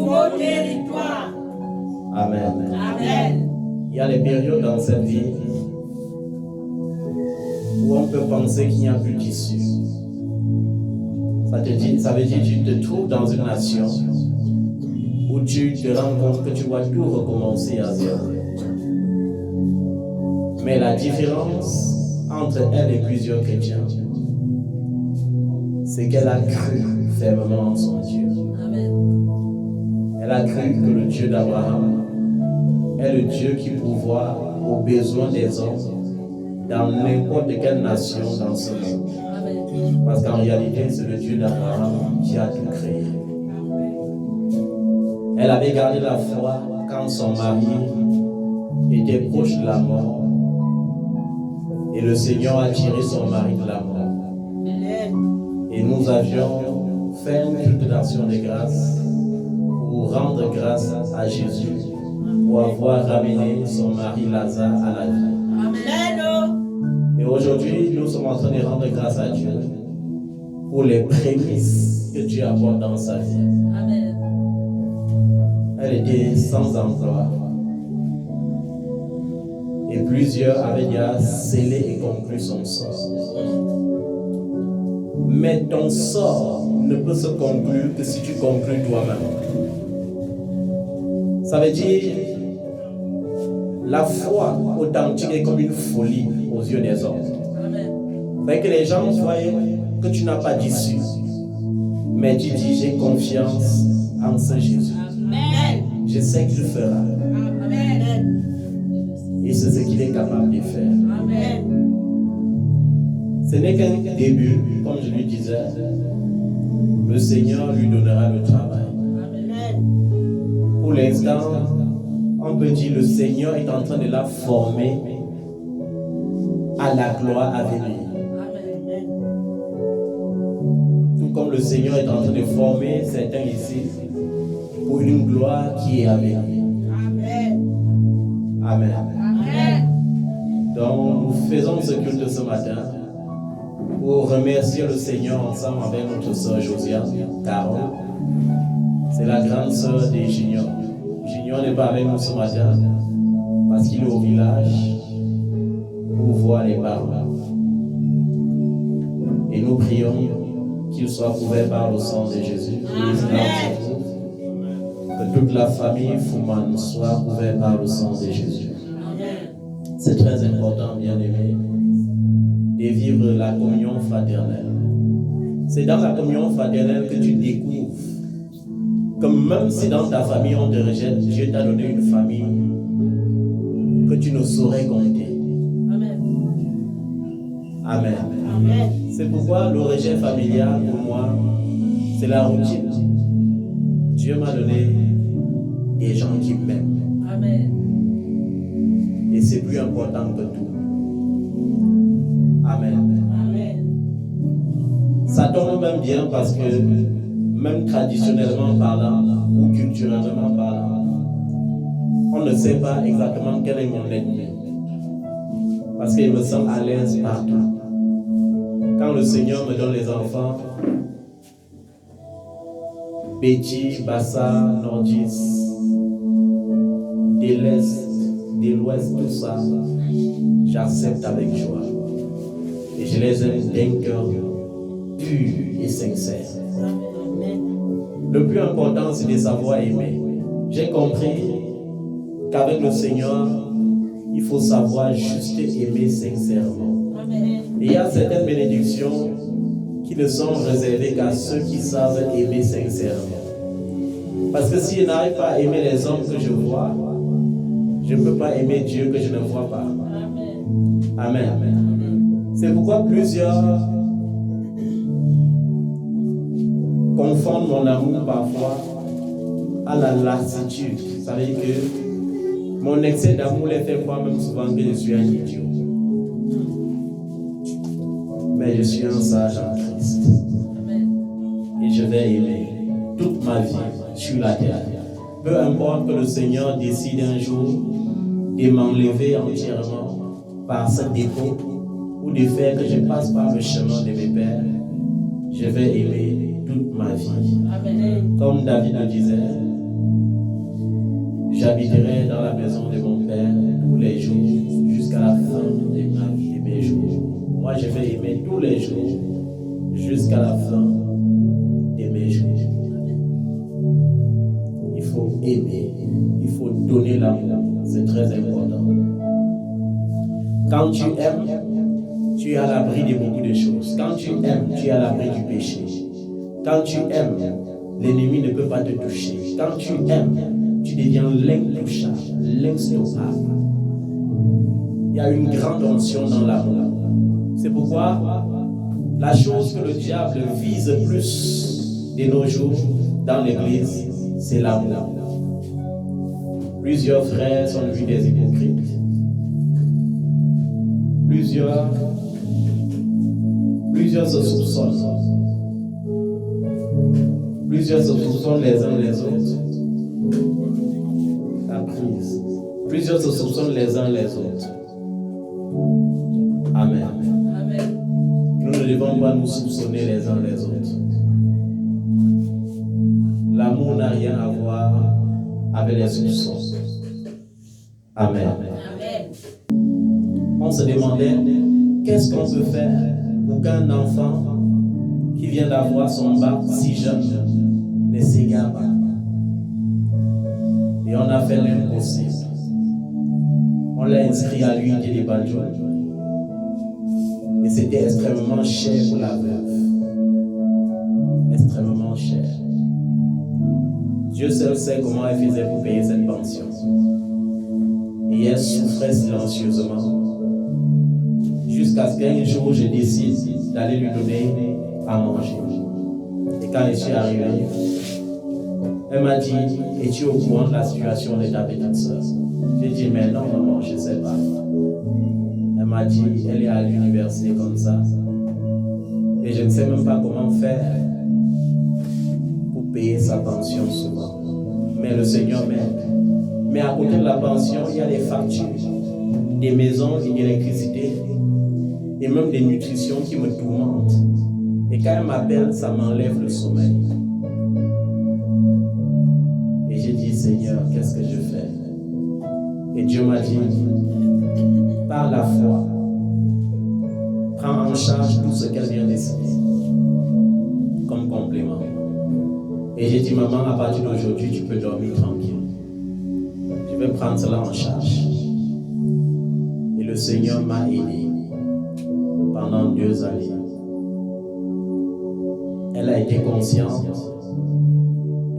nouveau territoire. Amen. Amen. Il y a des périodes dans cette vie où on peut penser qu'il n'y a plus d'issue. Ça veut dire que tu te trouves dans une nation où tu te rends compte que tu dois tout recommencer à zéro. Mais la différence entre elle et plusieurs chrétiens, c'est qu'elle a cru fermement en son Dieu. Amen. Elle a cru que le Dieu d'Abraham est le Dieu qui pourvoit aux besoins des hommes dans n'importe quelle nation dans ce monde. Amen. Parce qu'en réalité, c'est le Dieu d'Abraham qui a tout créé. Elle avait gardé la foi quand son mari était proche de la mort. Et le Seigneur a tiré son mari de la mort. Et nous avions fait une culte d'action de grâce pour rendre grâce à Jésus pour avoir ramené son mari Lazare à la vie. Amen. Et aujourd'hui, nous sommes en train de rendre grâce à Dieu pour les prémices que Dieu apporte dans sa vie. Amen. Elle était sans emploi. Et plusieurs avaient déjà scellé et conclu son sort. Mais ton sort ne peut se conclure que si tu conclus toi-même. Ça veut dire, la foi authentique est comme une folie aux yeux des hommes. Amen. C'est que les gens voient que tu n'as pas d'issue. Mais tu dis, j'ai confiance en ce Jésus. Amen. Je sais qu'il fera. Amen. Et c'est ce qu'il est capable de faire. Amen. Ce n'est qu'un début, comme je lui disais. Le Seigneur lui donnera le travail. Amen. Pour l'instant, on peut dire le Seigneur est en train de la former à la gloire à venir. Amen. Tout comme le Seigneur est en train de former certains ici pour une gloire qui est à venir. Amen. Amen. Amen. Donc, nous faisons ce culte ce matin pour remercier le Seigneur ensemble avec notre sœur Josiane, Carole. C'est la grande sœur de Junior. Junior n'est pas avec nous ce matin parce qu'il est au village pour voir les parents. Et nous prions qu'il soit couvert par le sang de Jésus. Amen. Que toute la famille Fouman soit couverte par le sang de Jésus. C'est très important, bien-aimé, de vivre la communion fraternelle. C'est dans la communion fraternelle que tu découvres que même si dans ta famille on te rejette, Dieu t'a donné une famille que tu ne saurais compter. Amen. Amen. Amen. C'est pourquoi le rejet familial, pour moi, c'est la routine. Dieu m'a donné des gens qui m'aiment. Amen. Et c'est plus important que tout. Amen. Amen. Ça tombe même bien parce que, même traditionnellement parlant, ou culturellement parlant, on ne sait pas exactement quel est mon ennemi. Parce qu'il me sent à l'aise partout. Quand le Seigneur me donne les enfants, Betty, Bassa, Nordis, de l'Est, de l'Ouest, tout ça, j'accepte avec joie. Et je les aime d'un cœur pur et sincère. Le plus important, c'est de savoir aimer. J'ai compris qu'avec le Seigneur, il faut savoir juste aimer sincèrement. Amen. Et il y a certaines bénédictions qui ne sont réservées qu'à ceux qui savent aimer sincèrement. Parce que si je n'arrive pas à aimer les hommes que je vois, je ne peux pas aimer Dieu que je ne vois pas. Amen. Amen. C'est pourquoi plusieurs confondent mon amour parfois à la lassitude. Ça veut dire que mon excès d'amour les fait croire même souvent que je suis un idiot. Mais je suis un sage en Christ. Amen. Et je vais aimer toute ma vie sur la terre. Peu importe que le Seigneur décide un jour de m'enlever entièrement par ce défaut ou de faire que je passe par le chemin de mes pères, je vais aimer toute ma vie. Amen. Comme David le disait, J'habiterai dans la maison de mon Père tous les jours jusqu'à la fin de mes jours. Moi, je vais aimer tous les jours jusqu'à la fin de mes jours. Il faut aimer, il faut donner l'amour, c'est très important. Quand tu aimes, tu es à l'abri de beaucoup de choses. Quand tu aimes, tu es à l'abri du péché. Quand tu aimes, l'ennemi ne peut pas te toucher. Quand tu aimes, tu deviens l'intouchable, l'instoppable. Il y a une grande onction dans l'amour. C'est pourquoi la chose que le diable vise plus de nos jours dans l'église, c'est l'amour. Plusieurs frères sont devenus des hypocrites. Plusieurs se soupçonnent. Plusieurs se soupçonnent les uns les autres. La prise. Plusieurs se soupçonnent les uns les autres. Amen. Amen. Nous ne devons pas nous soupçonner les uns les autres. L'amour n'a rien à voir avec les soupçons. Amen. Amen. On se demandait qu'est-ce qu'on peut faire pour qu'un enfant qui vient d'avoir son bac si jeune ne s'égare pas. Et on a fait l'impossible. On l'a inscrit à l'unité des Banjo. Et c'était extrêmement cher pour la veuve. Extrêmement cher. Dieu seul sait comment elle faisait pour payer cette pension. Et elle souffrait silencieusement. Jusqu'à ce qu'un jour je décide d'aller lui donner à manger. Et quand je suis arrivé, elle m'a dit, es-tu au courant de la situation de ta petite soeur? J'ai dit, mais non, maman, je ne sais pas. Elle m'a dit, elle est à l'université comme ça. Et je ne sais même pas comment faire pour payer sa pension souvent. Mais le Seigneur m'aide. Mais à côté de la pension, il y a des factures, des maisons et d'électricité, et même des nutritions qui me tourmentent. Et quand elle m'appelle, ça m'enlève le sommeil. Et j'ai dit, Seigneur, qu'est-ce que je fais? Et Dieu m'a dit, par la foi, prends en charge tout ce qu'elle vient décider comme complément. Et j'ai dit, maman, à partir d'aujourd'hui, tu peux dormir tranquille. Je vais prendre cela en charge. Et le Seigneur m'a aidé pendant 2 années. Elle a été consciente.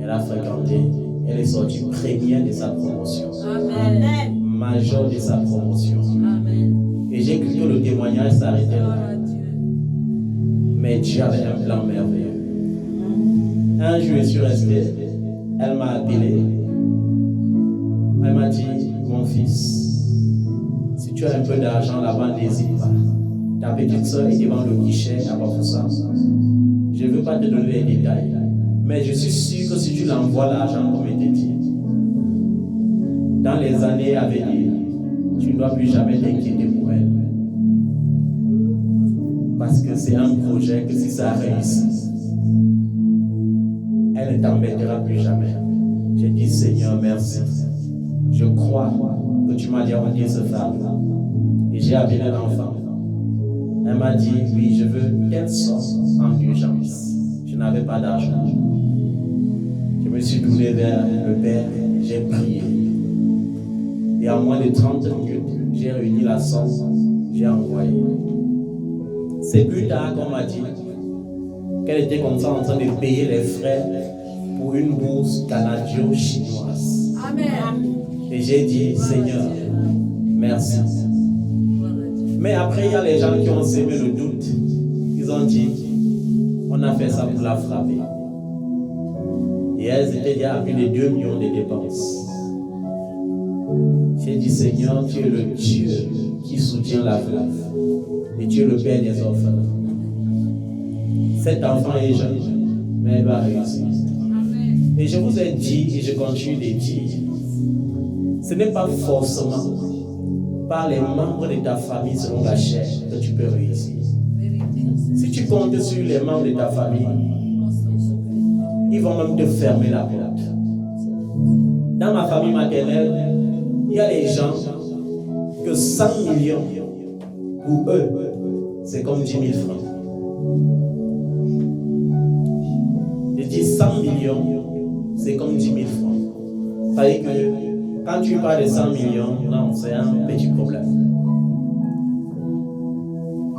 Elle a fréquenté. Elle est sortie première de sa promotion. Amen. Majeure de sa promotion. Amen. Et j'ai cru que le témoignage s'arrêtait Gloire là. à Dieu. Mais Dieu avait un plan merveilleux. Un jour, je suis resté. Elle m'a appelé. Elle m'a dit, mon fils, si tu as un peu d'argent là-bas, n'hésite pas. Ta petite soeur est devant le guichet à Bafoussam. Je ne veux pas te donner les détails. Mais je suis sûr que si tu l'envoies l'argent comme il te dit, dans les années à venir, tu ne dois plus jamais t'inquiéter pour elle. Parce que c'est un projet que si ça réussit, elle ne t'embêtera plus jamais. J'ai dit, Seigneur, merci. Je crois que tu m'as demandé ce femme. Et j'ai appelé l'enfant. Elle m'a dit, oui, je veux telle somme en urgence. Je n'avais pas d'argent. Je me suis tourné vers le Père, j'ai prié. Et en moins de 30 minutes, j'ai réuni la somme, j'ai envoyé. C'est plus tard qu'on m'a dit qu'elle était comme ça en train de payer les frais pour une bourse canadien-chinoise. Amen. Et j'ai dit, Seigneur, merci. Gloire à Dieu. Mais après, il y a les gens qui ont sémé le doute. Ils ont dit, on a fait ça pour la frapper. Et elles étaient déjà à plus de 2 millions de dépenses. J'ai dit, Seigneur, tu es le Dieu qui soutient la veuve. Et tu es le Père des orphelins. Cet enfant est jeune, mais elle va réussir. Et je vous ai dit, et je continue de dire, ce n'est pas forcément par les membres de ta famille selon la chair que tu peux réussir. Si tu comptes sur les membres de ta famille, ils vont même te fermer la porte. Dans ma famille maternelle, il y a des gens que 100 millions, pour eux, c'est comme 10 000 francs. Je dis 100 millions, c'est comme 10 000 francs. Ça veut dire que quand tu parles de 100 millions, non, c'est un petit problème.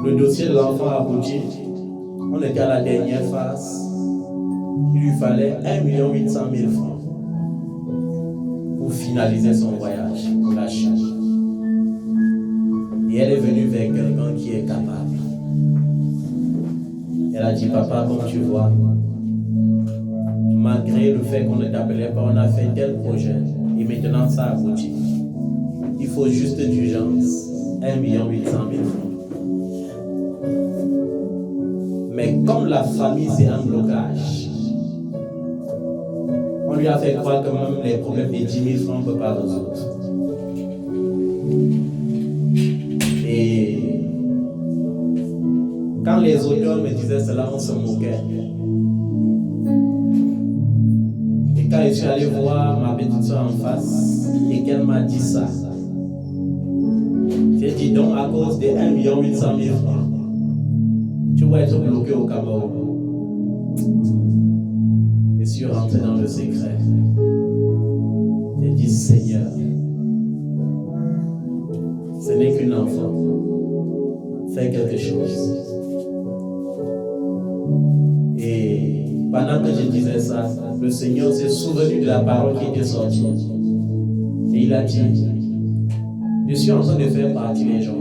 Le dossier de l'enfant a abouti. On était à la dernière phase. Il lui fallait 1 800 000 francs pour finaliser son voyage pour la Chine. Et elle est venue vers quelqu'un qui est capable. Elle a dit, papa, comme tu vois, malgré le fait qu'on ne t'appelait pas, on a fait tel projet et maintenant ça aboutit. Il faut juste d'urgence 1 800 000 francs. Mais comme la famille c'est un blocage, on lui a fait croire que même les problèmes des 10 000 francs on ne peut pas résoudre. Et quand les auteurs me disaient cela, on se moquait. Et quand je suis allé voir ma petite soeur en face et qu'elle m'a dit ça, j'ai dit donc à cause des 1 800 000 francs, tu vas être bloqué au Cameroun. Je suis rentré dans le secret. J'ai dit, Seigneur, ce n'est qu'une enfant. Fais quelque chose. Et pendant que je disais ça, le Seigneur s'est souvenu de la parole qui était sortie. Et il a dit, je suis en train de faire partie des gens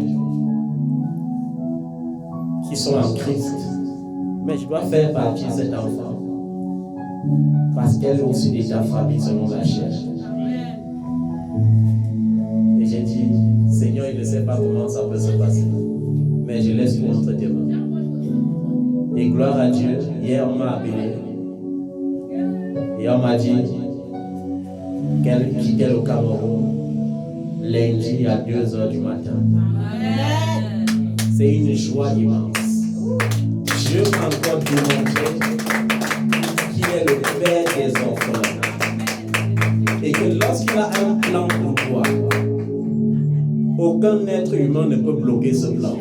qui sont en Christ, mais je dois faire partie de cet enfant parce qu'elle est aussi de ta famille selon la chair. Et j'ai dit, Seigneur, il ne sait pas comment ça peut se passer, mais je laisse tout entre tes mains. Et gloire à Dieu, hier on m'a appelé et on m'a dit qu'elle quittait le Cameroun lundi à 2h du matin. C'est une joie immense. Dieu m'a encore démontré qu'il est le Père des orphelins. Et que lorsqu'il a un plan pour toi, aucun être humain ne peut bloquer ce plan.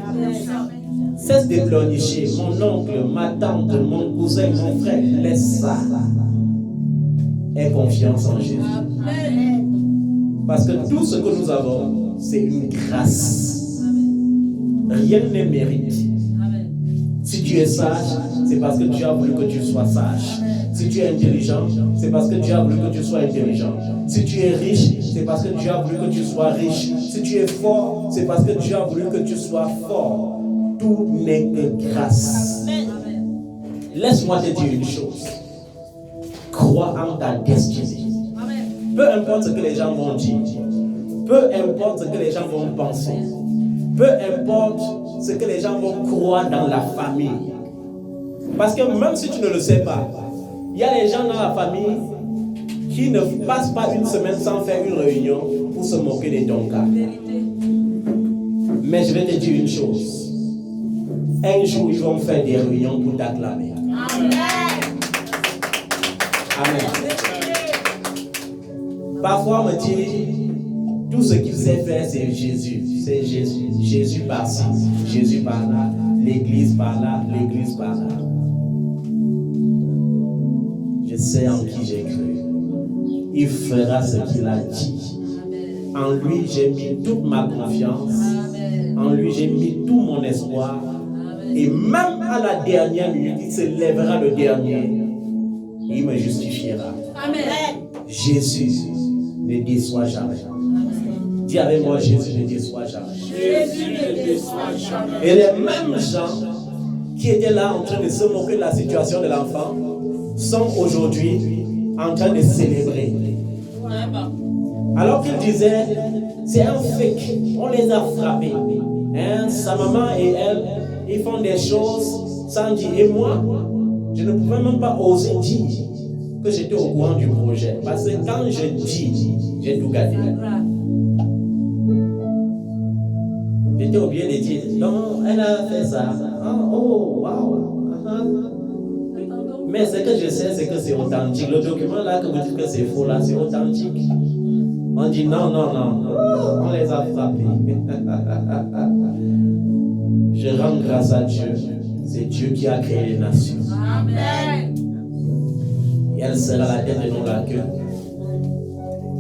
Cesse de pleurnicher. Mon oncle, ma tante, mon cousin, mon frère, laisse ça. Aie confiance en Jésus. Parce que tout ce que nous avons, c'est une grâce. Rien ne mérite. Si tu es sage, c'est parce que Dieu a voulu que tu sois sage. Si tu es intelligent, c'est parce que Dieu a voulu que tu sois intelligent. Si tu es riche, c'est parce que Dieu a voulu que tu sois riche. Si tu es fort, c'est parce que Dieu a voulu que tu sois fort. Tout n'est que grâce. Laisse-moi te dire une chose. Crois en ta destinée. Peu importe ce que les gens vont dire, peu importe ce que les gens vont penser, peu importe ce que les gens vont croire dans la famille. Parce que même si tu ne le sais pas, il y a des gens dans la famille qui ne passent pas une semaine sans faire une réunion pour se moquer de ton cas. Mais je vais te dire une chose. Un jour, ils vont faire des réunions pour t'acclamer. Amen. Amen. Parfois, on me dit, tout ce qu'il sait faire, c'est Jésus. C'est Jésus. Jésus par-ci, Jésus par-là, l'église par-là, l'église par-là. Je sais en qui j'ai cru. Il fera ce qu'il a dit. En lui, j'ai mis toute ma confiance. En lui, j'ai mis tout mon espoir. Et même à la dernière minute, il se lèvera le dernier. Il me justifiera. Amen. Jésus ne déçoit jamais. Dis avec moi, Jésus ne déçoit jamais. Jésus ne déçoit jamais. Et les mêmes gens qui étaient là en train de se moquer de la situation de l'enfant sont aujourd'hui en train de célébrer. Alors qu'ils disaient, c'est un fake, on les a frappés. Hein, sa maman et elle, ils font des choses sans dire. Et moi, je ne pouvais même pas oser dire que j'étais au courant du projet. Parce que quand je dis, j'ai tout gâté. J'étais obligé de dire, non, elle a fait ça. Oh, wow. Mais ce que je sais, c'est que c'est authentique. Le document là que vous dites que c'est faux, là, c'est authentique. On dit non, non, non. On les a frappés. Je rends grâce à Dieu. C'est Dieu qui a créé les nations. Amen. Et elle sera la tête et non la queue.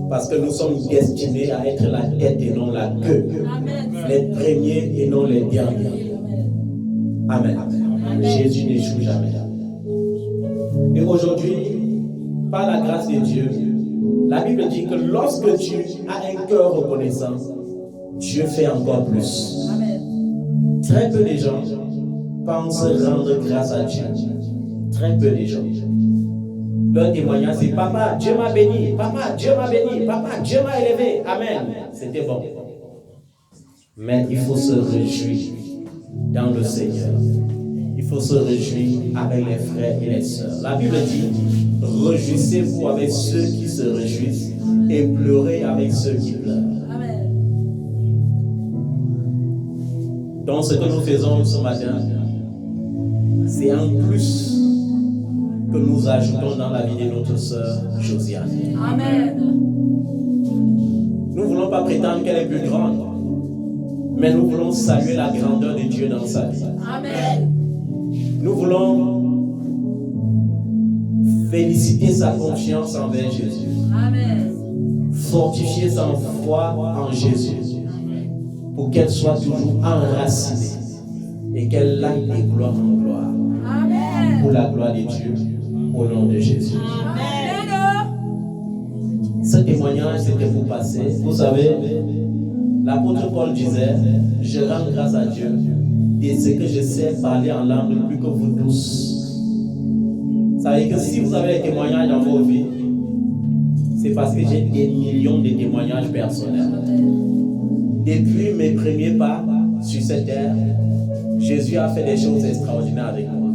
Parce que nous sommes destinés à être la tête et non la queue. Amen. Les premiers et non les derniers. Amen. Amen. Jésus n'échoue jamais. Et aujourd'hui, par la grâce de Dieu, la Bible dit que lorsque tu as un cœur reconnaissant, Dieu fait encore plus. Amen. Très peu de gens pensent rendre grâce à Dieu. Très peu de gens. Leur témoignage, c'est Papa, Dieu m'a béni. Papa, Dieu m'a béni. Papa, Dieu m'a élevé. Amen. C'était bon. Mais il faut se réjouir dans le Seigneur. Il faut se réjouir avec les frères et les sœurs. La Bible dit, réjouissez-vous avec ceux qui se réjouissent et pleurez avec ceux qui pleurent. Amen. Donc ce que nous faisons ce matin, c'est un plus que nous ajoutons dans la vie de notre sœur Josiane. Amen. Nous ne voulons pas prétendre qu'elle est plus grande, mais nous voulons saluer la grandeur de Dieu dans sa vie. Amen. Nous voulons féliciter sa confiance envers Jésus. Amen. Fortifier sa foi en Jésus pour qu'elle soit toujours enracinée et qu'elle aille de gloire en gloire Amen. pour la gloire de Dieu au nom de Jésus. Amen. Ce témoignage c'était pour passer. Vous savez, l'apôtre Paul disait, je rends grâce à Dieu de ce que je sais parler en langue plus que vous tous. Ça veut dire que si vous avez des témoignages dans vos vies, c'est parce que j'ai des millions de témoignages personnels. Depuis mes premiers pas sur cette terre, Jésus a fait des choses extraordinaires avec moi.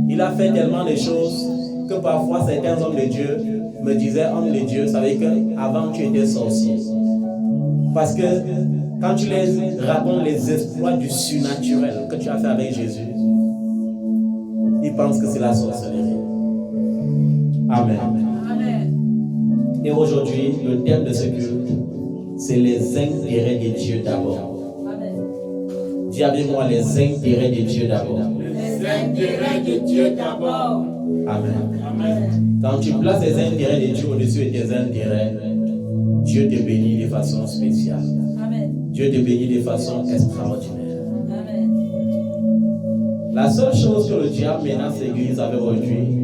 Il a fait tellement de choses que parfois certains hommes de Dieu me disaient, homme de Dieu, ça veut dire qu'avant tu étais sorcier. Parce que quand tu les racontes les exploits du surnaturel que tu as fait avec Jésus, ils pensent que c'est la sorcellerie. Amen. Amen. Et aujourd'hui, le thème de ce culte, c'est les intérêts de Dieu d'abord. Amen. Dis avec moi les intérêts de Dieu d'abord. Les intérêts de Dieu d'abord. Amen. Amen. Quand tu places les intérêts de Dieu au-dessus de tes intérêts, Dieu te bénit de façon spéciale. Amen. Dieu te bénit de façon extraordinaire. Amen. La seule chose que le diable menace l'Église avec aujourd'hui,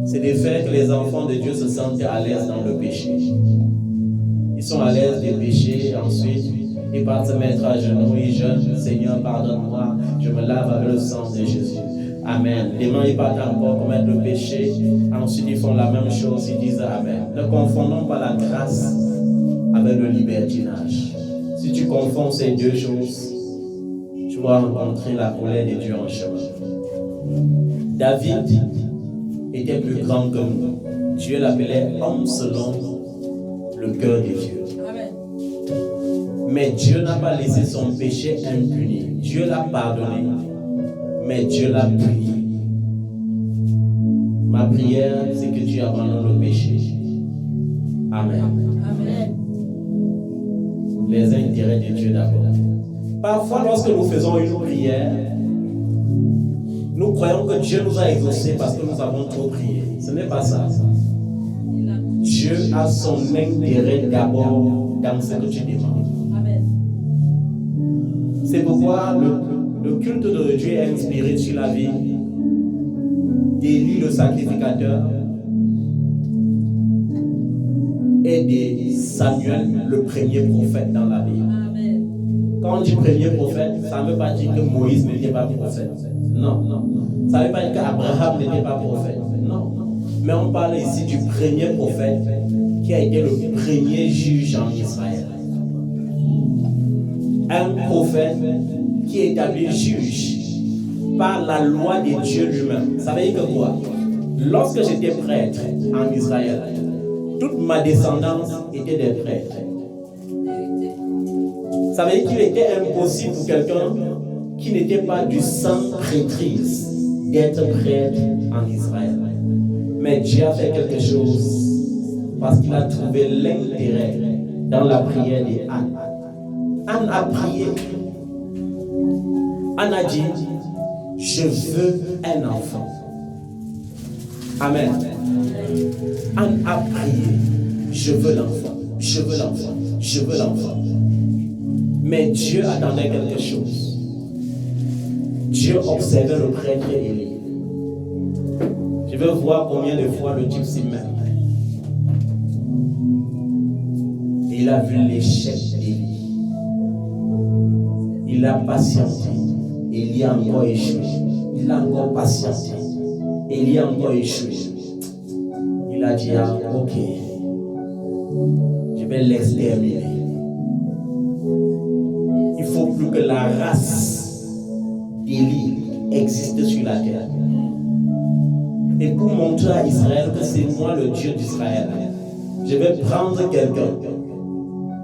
c'est de faire que les enfants de Dieu se sentent à l'aise dans le péché. Ils sont à l'aise de pécher, ensuite ils partent se mettre à genoux, ils jeûnent, Seigneur pardonne-moi, je me lave avec le sang de Jésus. Amen. Demain ils partent encore commettre le péché, ensuite ils font la même chose, ils disent Amen. Ne confondons pas la grâce avec le libertinage. Si tu confonds ces deux choses, tu vas rencontrer la colère de Dieu en chemin. David était plus grand que nous. Dieu l'appelait homme selon le cœur de Dieu. Amen. Mais Dieu n'a pas laissé son péché impuni. Dieu l'a pardonné, mais Dieu l'a puni. Ma prière, c'est que Dieu abandonne le péché. Amen. Amen. Les intérêts de Dieu d'abord. Parfois, lorsque nous faisons une prière, nous croyons que Dieu nous a exaucés parce que nous avons trop prié. Ce n'est pas ça. Dieu a son intérêt d'abord dans ce que tu demandes. Amen. C'est pourquoi le culte de Dieu est inspiré sur la vie d'Élie le sacrificateur et de Samuel le premier prophète dans la Bible. Amen. Quand on dit premier prophète, ça ne veut pas dire que Moïse n'était pas prophète. Non, non. Ça ne veut pas dire qu'Abraham n'était pas prophète. Non. Mais on parle ici du premier prophète qui a été le premier juge en Israël. Un prophète qui est établi juge par la loi de Dieu lui-même. Ça veut dire que quoi? Lorsque j'étais prêtre en Israël, toute ma descendance était des prêtres. Ça veut dire qu'il était impossible pour quelqu'un qui n'était pas du sang prêtrise d'être prêtre en Israël. Mais Dieu a fait quelque chose parce qu'il a trouvé l'intérêt dans la prière d'Anne. Anne a prié. Anne a dit, je veux un enfant. Amen. Anne a prié, je veux l'enfant, je veux l'enfant, je veux l'enfant. Mais Dieu attendait quelque chose. Dieu observait le prêtre Élie. Je veux voir combien de fois le type s'y met. Il a vu l'échec d'Élie. Il a patienté. Élie a encore échoué. Il a encore patienté. Élie a encore échoué. Il a dit, ah, ok, je vais l'exterminer. Il ne faut plus que la race d'Élie existe sur la terre. Et pour montrer à Israël que c'est moi le Dieu d'Israël, je vais prendre quelqu'un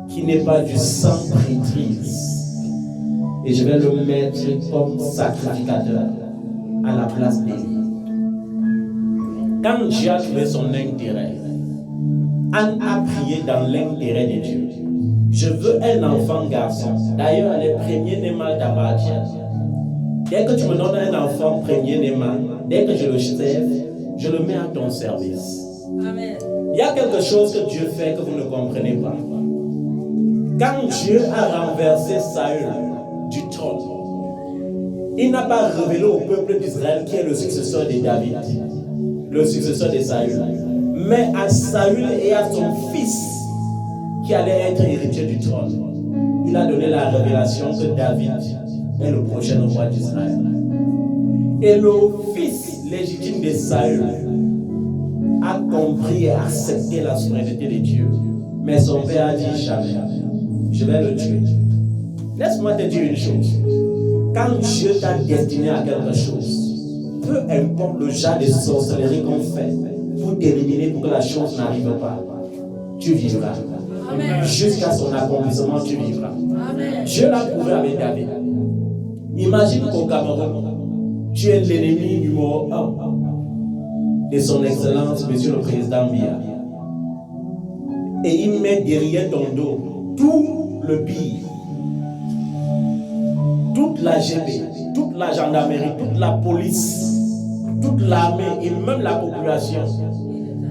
qui n'est pas du sang prêtrise et je vais le mettre comme sacrificateur à la place d'Élie. Quand Dieu a trouvé son intérêt, Anne a prié dans l'intérêt de Dieu. Je veux un enfant garçon. D'ailleurs, les premiers-nés mâles t'appartiennent. Dès que tu me donnes un enfant premier-né mâle, dès que je le sers, je le mets à ton service. Amen. Il y a quelque chose que Dieu fait que vous ne comprenez pas. Quand Dieu a renversé Saül du trône, il n'a pas révélé au peuple d'Israël qui est le successeur de David, le successeur de Saül, mais à Saül et à son fils qui allait être héritier du trône. Il a donné la révélation que David est le prochain roi d'Israël. Et le fils légitime de Saül a compris et accepté la souveraineté de Dieu. Mais son père a dit jamais, je vais le tuer. Laisse-moi te dire une chose. Quand Dieu t'a destiné à quelque chose, peu importe le genre de sorcellerie qu'on fait pour t'éliminer, pour que la chose n'arrive pas, tu vivras. Amen. Jusqu'à son accomplissement, tu vivras. Amen. Dieu l'a prouvé avec David. Imagine qu'au Cameroun, tu es l'ennemi numéro 1 de son excellence, monsieur le président Biya. Et il met derrière ton dos tout le pire. Toute la GP, toute la gendarmerie, toute la police, toute l'armée et même la population.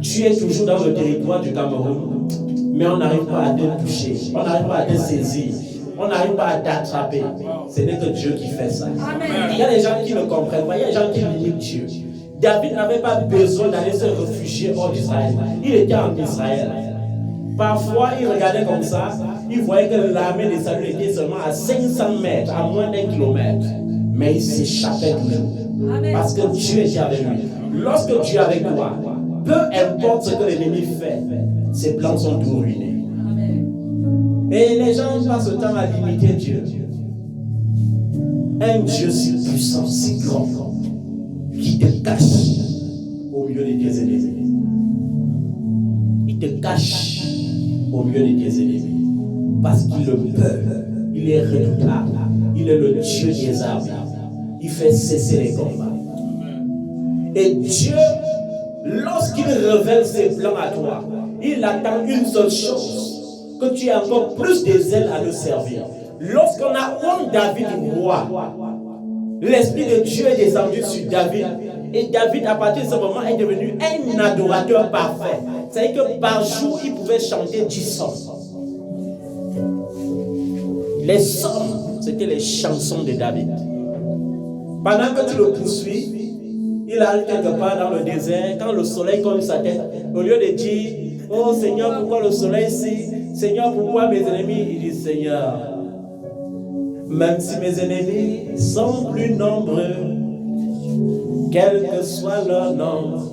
Tu es toujours dans le territoire du Cameroun, mais on n'arrive pas à te toucher, on n'arrive pas à te saisir, on n'arrive pas à t'attraper. Ce n'est que Dieu qui fait ça. Amen. Il y a des gens qui ne comprennent pas, il y a des gens qui limitent Dieu. David n'avait pas besoin d'aller se réfugier hors d'Israël. Il était en Israël. Parfois, il regardait comme ça, il voyait que l'armée de Saül était seulement à 500 mètres, à moins d'1 kilomètre. Mais il s'échappait toujours. Amen. Parce que Dieu était avec lui. Lorsque Dieu est avec toi, peu importe ce que l'ennemi fait, ses plans sont tout ruinés. Amen. Et les gens passent le temps à limiter Dieu. Un Dieu si puissant, si grand, qui te cache au milieu de tes ennemis. Il te cache au milieu de tes ennemis. Parce qu'il le peut. Il est redoutable. Il est le Dieu des armées. Il fait cesser les combats. Et Dieu, lorsqu'il révèle ses plans à toi, il attend une seule chose, que tu aies encore plus de zèle à le servir. Lorsqu'on a honte David roi, l'Esprit de Dieu est descendu sur David. Et David, à partir de ce moment, est devenu un adorateur parfait. C'est-à-dire que par jour, il pouvait chanter 10 psaumes. Les psaumes, c'était les chansons de David. Pendant que tu le poursuis, il arrive quelque part dans le désert, quand le soleil cogne sa tête, au lieu de dire, oh Seigneur, pourquoi le soleil ici? Seigneur, pourquoi mes ennemis? Il dit, Seigneur, même si mes ennemis sont plus nombreux, quel que soit leur nombre,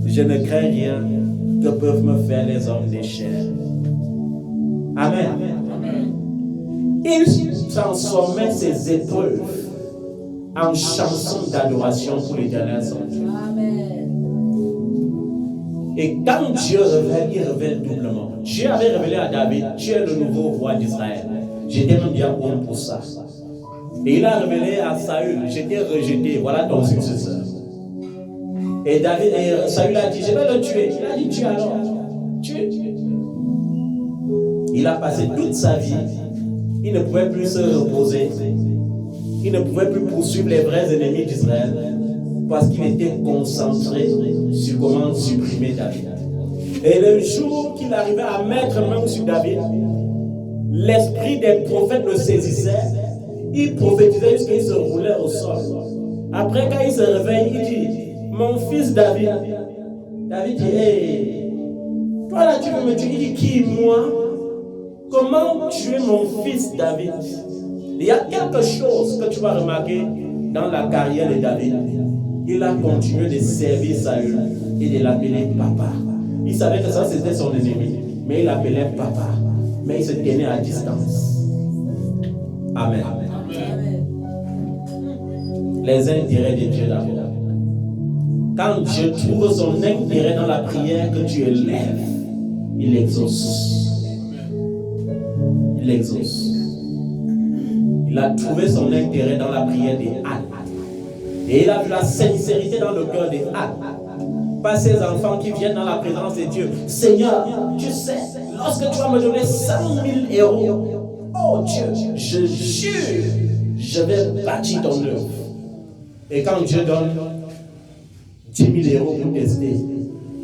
je ne crains rien que peuvent me faire les hommes des chair. Amen. Amen. Il transformait ses épreuves en chansons d'adoration pour l'Éternel son Dieu. Amen. Et quand Dieu révèle, il révèle doublement. Dieu avait révélé à David, tu es le nouveau roi d'Israël. J'étais même bien bon pour ça. Et il a révélé à Saül, j'étais rejeté, voilà ton successeur. Et Saül a dit, je vais le tuer. Il a dit, tue alors. Tue. Il a passé toute sa vie. Il ne pouvait plus se reposer. Il ne pouvait plus poursuivre les vrais ennemis d'Israël parce qu'il était concentré sur comment supprimer David. Et le jour qu'il arrivait à mettre main sur David, l'esprit des prophètes le saisissait. Il prophétisait jusqu'à ce qu'il se roulait au sol. Après, quand il se réveille, il dit, mon fils David. David dit, hey, toi là tu veux me tuer. Il dit, qui, moi? Comment tuer mon fils David? Il y a quelque chose que tu vas remarquer dans la carrière de David. Il a continué de servir Saül et de l'appeler papa. Il savait que ça c'était son ennemi, mais il l'appelait papa. Mais il se tenait à distance. Amen. Amen. Les intérêts de Dieu d'abord. Quand Dieu trouve son intérêt dans la prière que tu élèves, il exauce. Il exauce. Il a trouvé son intérêt dans la prière d'Anne. Et il a vu la sincérité dans le cœur d'Anne. Pas ces enfants qui viennent dans la présence de Dieu. Seigneur, tu sais, lorsque tu vas me donner 100 000 euros, oh Dieu, je jure, je vais bâtir ton œuvre. Et quand Dieu donne 10 000 euros pour tester,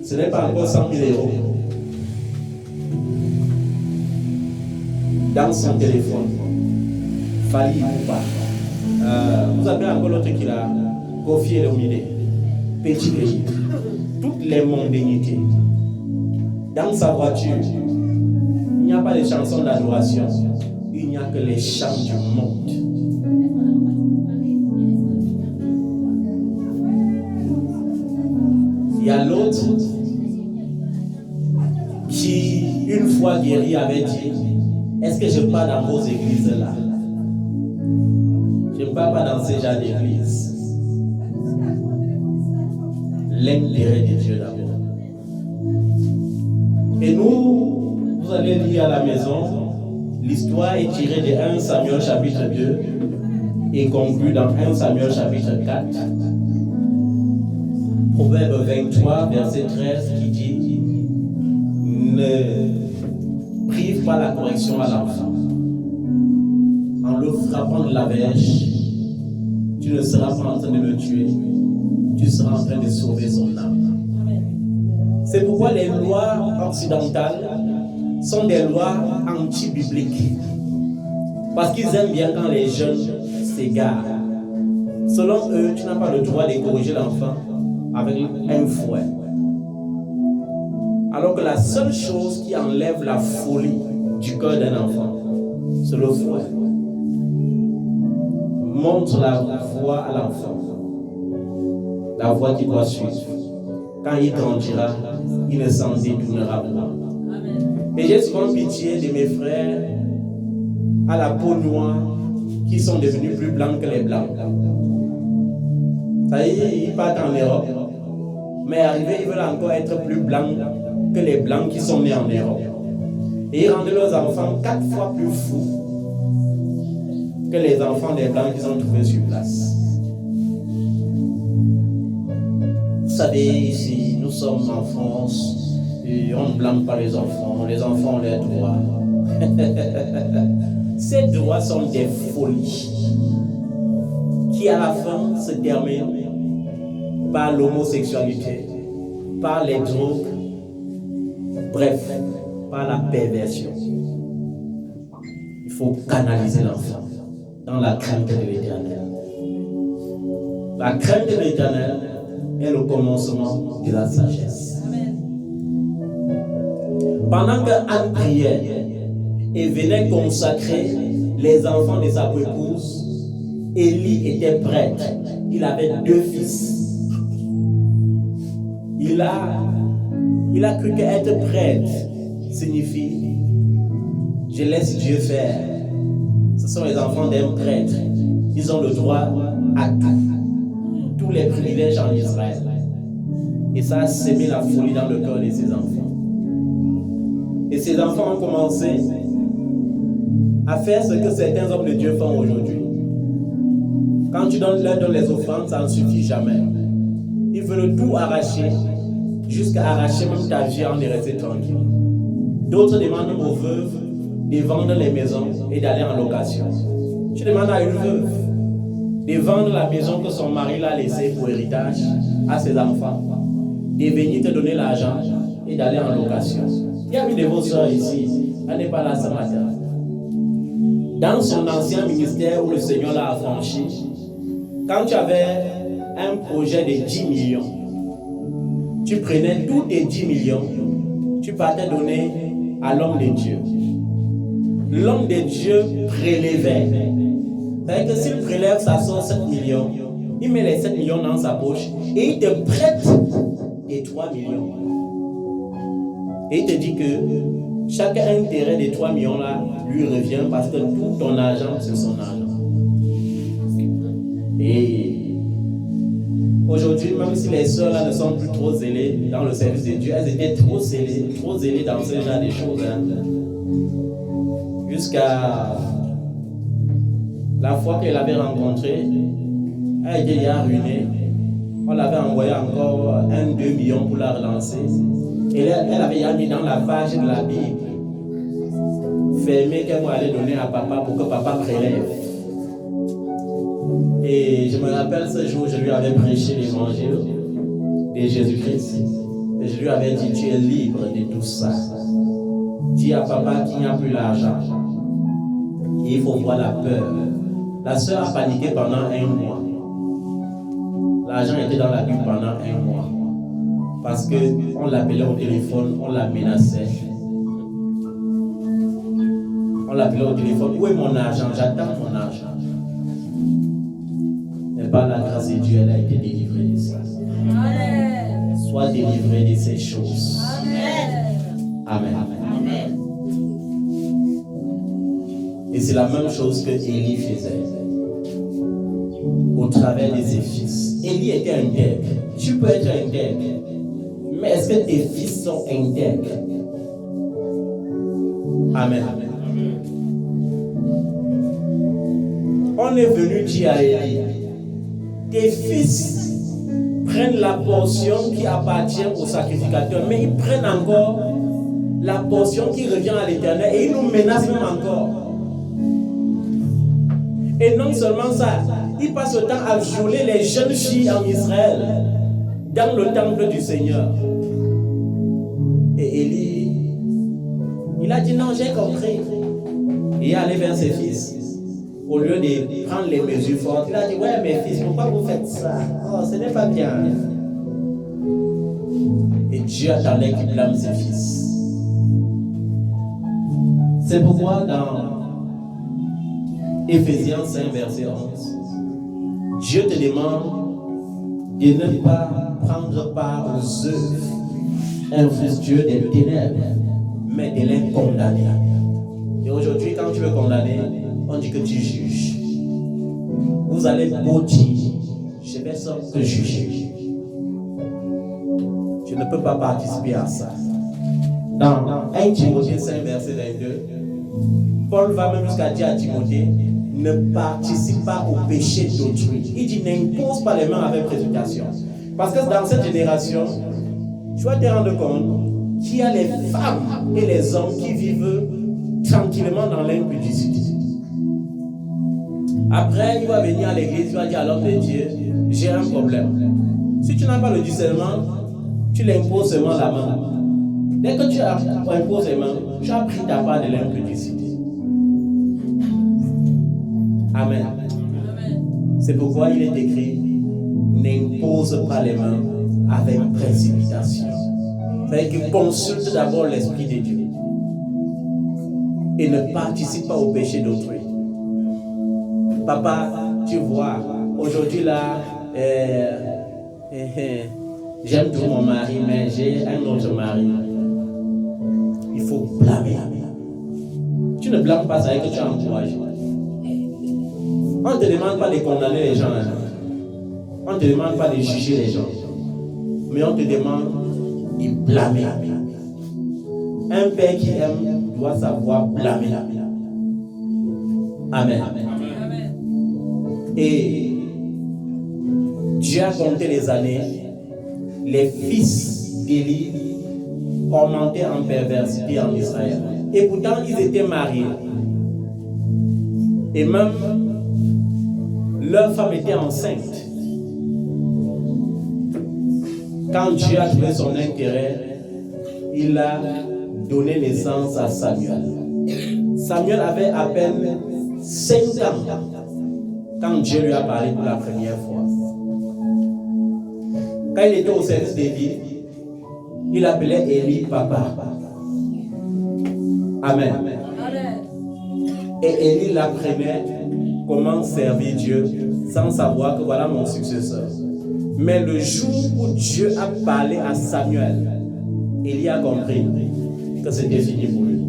ce n'est pas encore 100 000 euros. Dans son téléphone, Fali ou pas. Vous avez encore l'autre qui l'a confié le milieu. Petit pays. Toutes les mondanités. Dans sa voiture, il n'y a pas de chansons d'adoration. Il n'y a que les chants du monde. Il y a l'autre qui, une fois guéri, avait dit, est-ce que je pars dans vos églises là? Je ne pars pas dans ces genres d'églises. L'intérêt de Dieu d'abord. Et nous, vous allez lire à la maison, l'histoire est tirée de 1 Samuel chapitre 2 et conclue dans 1 Samuel chapitre 4. Proverbe 23, verset 13 qui dit, ne prive pas la correction à l'enfant. En le frappant de la verge, tu ne seras pas en train de le tuer, tu seras en train de sauver son âme. C'est pourquoi les lois occidentales sont des lois anti-bibliques. Parce qu'ils aiment bien quand les jeunes s'égarent. Selon eux, tu n'as pas le droit de corriger l'enfant avec un fouet. Alors que la seule chose qui enlève la folie du cœur d'un enfant, c'est le fouet. Montre la voie à l'enfant, la voie qu'il doit suivre. Quand il grandira, il ne s'en détournera pas. Et j'ai souvent pitié de mes frères à la peau noire qui sont devenus plus blancs que les blancs. Ça y est, ils partent en Europe, mais arrivés, ils veulent encore être plus blancs que les blancs qui sont nés en Europe. Et ils rendent leurs enfants 4 fois plus fous que les enfants des blancs qu'ils ont trouvés sur place. Vous savez, ici, nous sommes en France et on ne blâme pas les enfants ont leurs droits. Ces droits sont des folies qui à la fin se terminent par l'homosexualité, par les drogues, bref, par la perversion. Il faut canaliser l'enfant dans la crainte de l'Éternel. La crainte de l'Éternel est le commencement de la sagesse. Amen. Pendant que Anne priait et venait consacrer les enfants de sa épouse, Élie était prêtre. Il avait 2 fils. Il a cru qu'être prêtre signifie je laisse Dieu faire. Ce sont les enfants d'un prêtre. Ils ont le droit à tout. Tous les privilèges en Israël. Et ça a sémé la folie dans le cœur de ses enfants. Et ces enfants ont commencé à faire ce que certains hommes de Dieu font aujourd'hui. Quand tu leur donnes les offrandes, ça ne suffit jamais. Ils veulent tout arracher, jusqu'à arracher même ta vie en de rester tranquille. D'autres demandent aux veuves de vendre les maisons et d'aller en location. Tu demandes à une veuve de vendre la maison que son mari l'a laissée pour héritage à ses enfants, de venir te donner l'argent et d'aller en location. Il y a une de vos soeurs ici, elle n'est pas là ce matin. Dans son ancien ministère où le Seigneur l'a affranchi, quand tu avais un projet de 10 millions, tu prenais tous tes 10 millions, tu partais donner à l'homme de Dieu. L'homme de Dieu prélevait. C'est-à-dire que s'il prélève, ça sort 7 millions. Il met les 7 millions dans sa poche et il te prête les 3 millions. Et il te dit que chaque intérêt des 3 millions là lui revient parce que tout ton argent, c'est son argent. Et aujourd'hui, même si les sœurs là ne sont plus trop zélées dans le service de Dieu, elles étaient trop zélées dans ce genre de choses. Jusqu'à la fois qu'elle avait rencontré, elle était déjà ruinée. On l'avait envoyé encore 1-2 millions pour la relancer. Et elle avait déjà mis dans la page de la Bible fermée qu'elle allait donner à papa pour que papa prélève. Et je me rappelle ce jour, je lui avais prêché l'évangile de Jésus-Christ. Et je lui avais dit, tu es libre de tout ça. Dis à papa qu'il n'y a plus l'argent. Et il faut voir la peur. La sœur a paniqué pendant 1 mois. L'argent était dans la Bible pendant 1 mois. Parce qu'on l'appelait au téléphone, on la menaçait. On l'appelait au téléphone, où est mon argent? J'attends mon argent. Mais par la grâce de Dieu, elle a été délivrée de ça. Amen. Sois délivrée de ces choses. Amen. Amen. Amen. Et c'est la même chose que Élie faisait au travers de ses fils. Élie était intègre. Tu peux être intègre. Mais est-ce que tes fils sont intègres? Amen. On est venu dire à Élie, tes fils prennent la portion qui appartient au sacrificateur, mais ils prennent encore la portion qui revient à l'Éternel et ils nous menacent même encore. Et non seulement ça, ils passent le temps à violer les jeunes filles en Israël dans le temple du Seigneur. Et Élie, il a dit non, j'ai compris. Et il est allé vers ses fils. Au lieu de prendre les mesures fortes, il a dit ouais, mes fils, pourquoi vous faites ça? Oh, ce n'est pas bien. Et Dieu attendait qu'il blâme ses fils. C'est pourquoi dans Éphésiens 5, verset 11, Dieu te demande de ne pas prendre part aux œuvres infructueuses des ténèbres, mais de les condamner. Et aujourd'hui, quand tu veux condamner, on dit que tu juges. Vous allez beau dire, je vais sortir que juger. Je ne peux pas participer à ça. Dans 1 Timothée 5, verset 22, Paul va même jusqu'à dire à Timothée, ne participe pas au péché d'autrui. Il dit, n'impose pas les mains avec précipitation. Parce que dans cette génération, tu vas te rendre compte qu'il y a les femmes et les hommes qui vivent tranquillement dans l'impudicité. Après, il va venir à l'église, il va dire à l'homme de Dieu, j'ai un problème. Si tu n'as pas le discernement, tu l'imposes seulement la main. Dès que tu imposes les mains, tu as pris ta part de l'impudicité. Amen. C'est pourquoi il est écrit, n'impose pas les mains avec précipitation. C'est-à-dire qu'il consulte d'abord l'Esprit de Dieu et ne participe pas au péché d'autrui. Papa, tu vois, aujourd'hui là, j'aime tout mon mari, mais j'ai un autre mari. Il faut blâmer. Tu ne blâmes pas, ça veut dire que tu encourages. On ne te demande pas de condamner les gens. On ne te demande pas de juger les gens. Mais on te demande de blâmer. Un père qui aime doit savoir blâmer. Amen. Et Dieu a compté les années. Les fils d'Élie augmentait en perversité en Israël. Et pourtant, ils étaient mariés. Et même, leur femme était enceinte. Quand Dieu a trouvé son intérêt, il a donné naissance à Samuel. Samuel avait à peine 5 ans quand Dieu lui a parlé pour la première fois. Quand il était au service des vies, il appelait Élie papa. Amen. Et Élie l'apprenait comment servir Dieu sans savoir que voilà mon successeur. Mais le jour où Dieu a parlé à Samuel, Élie a compris que c'était fini pour lui.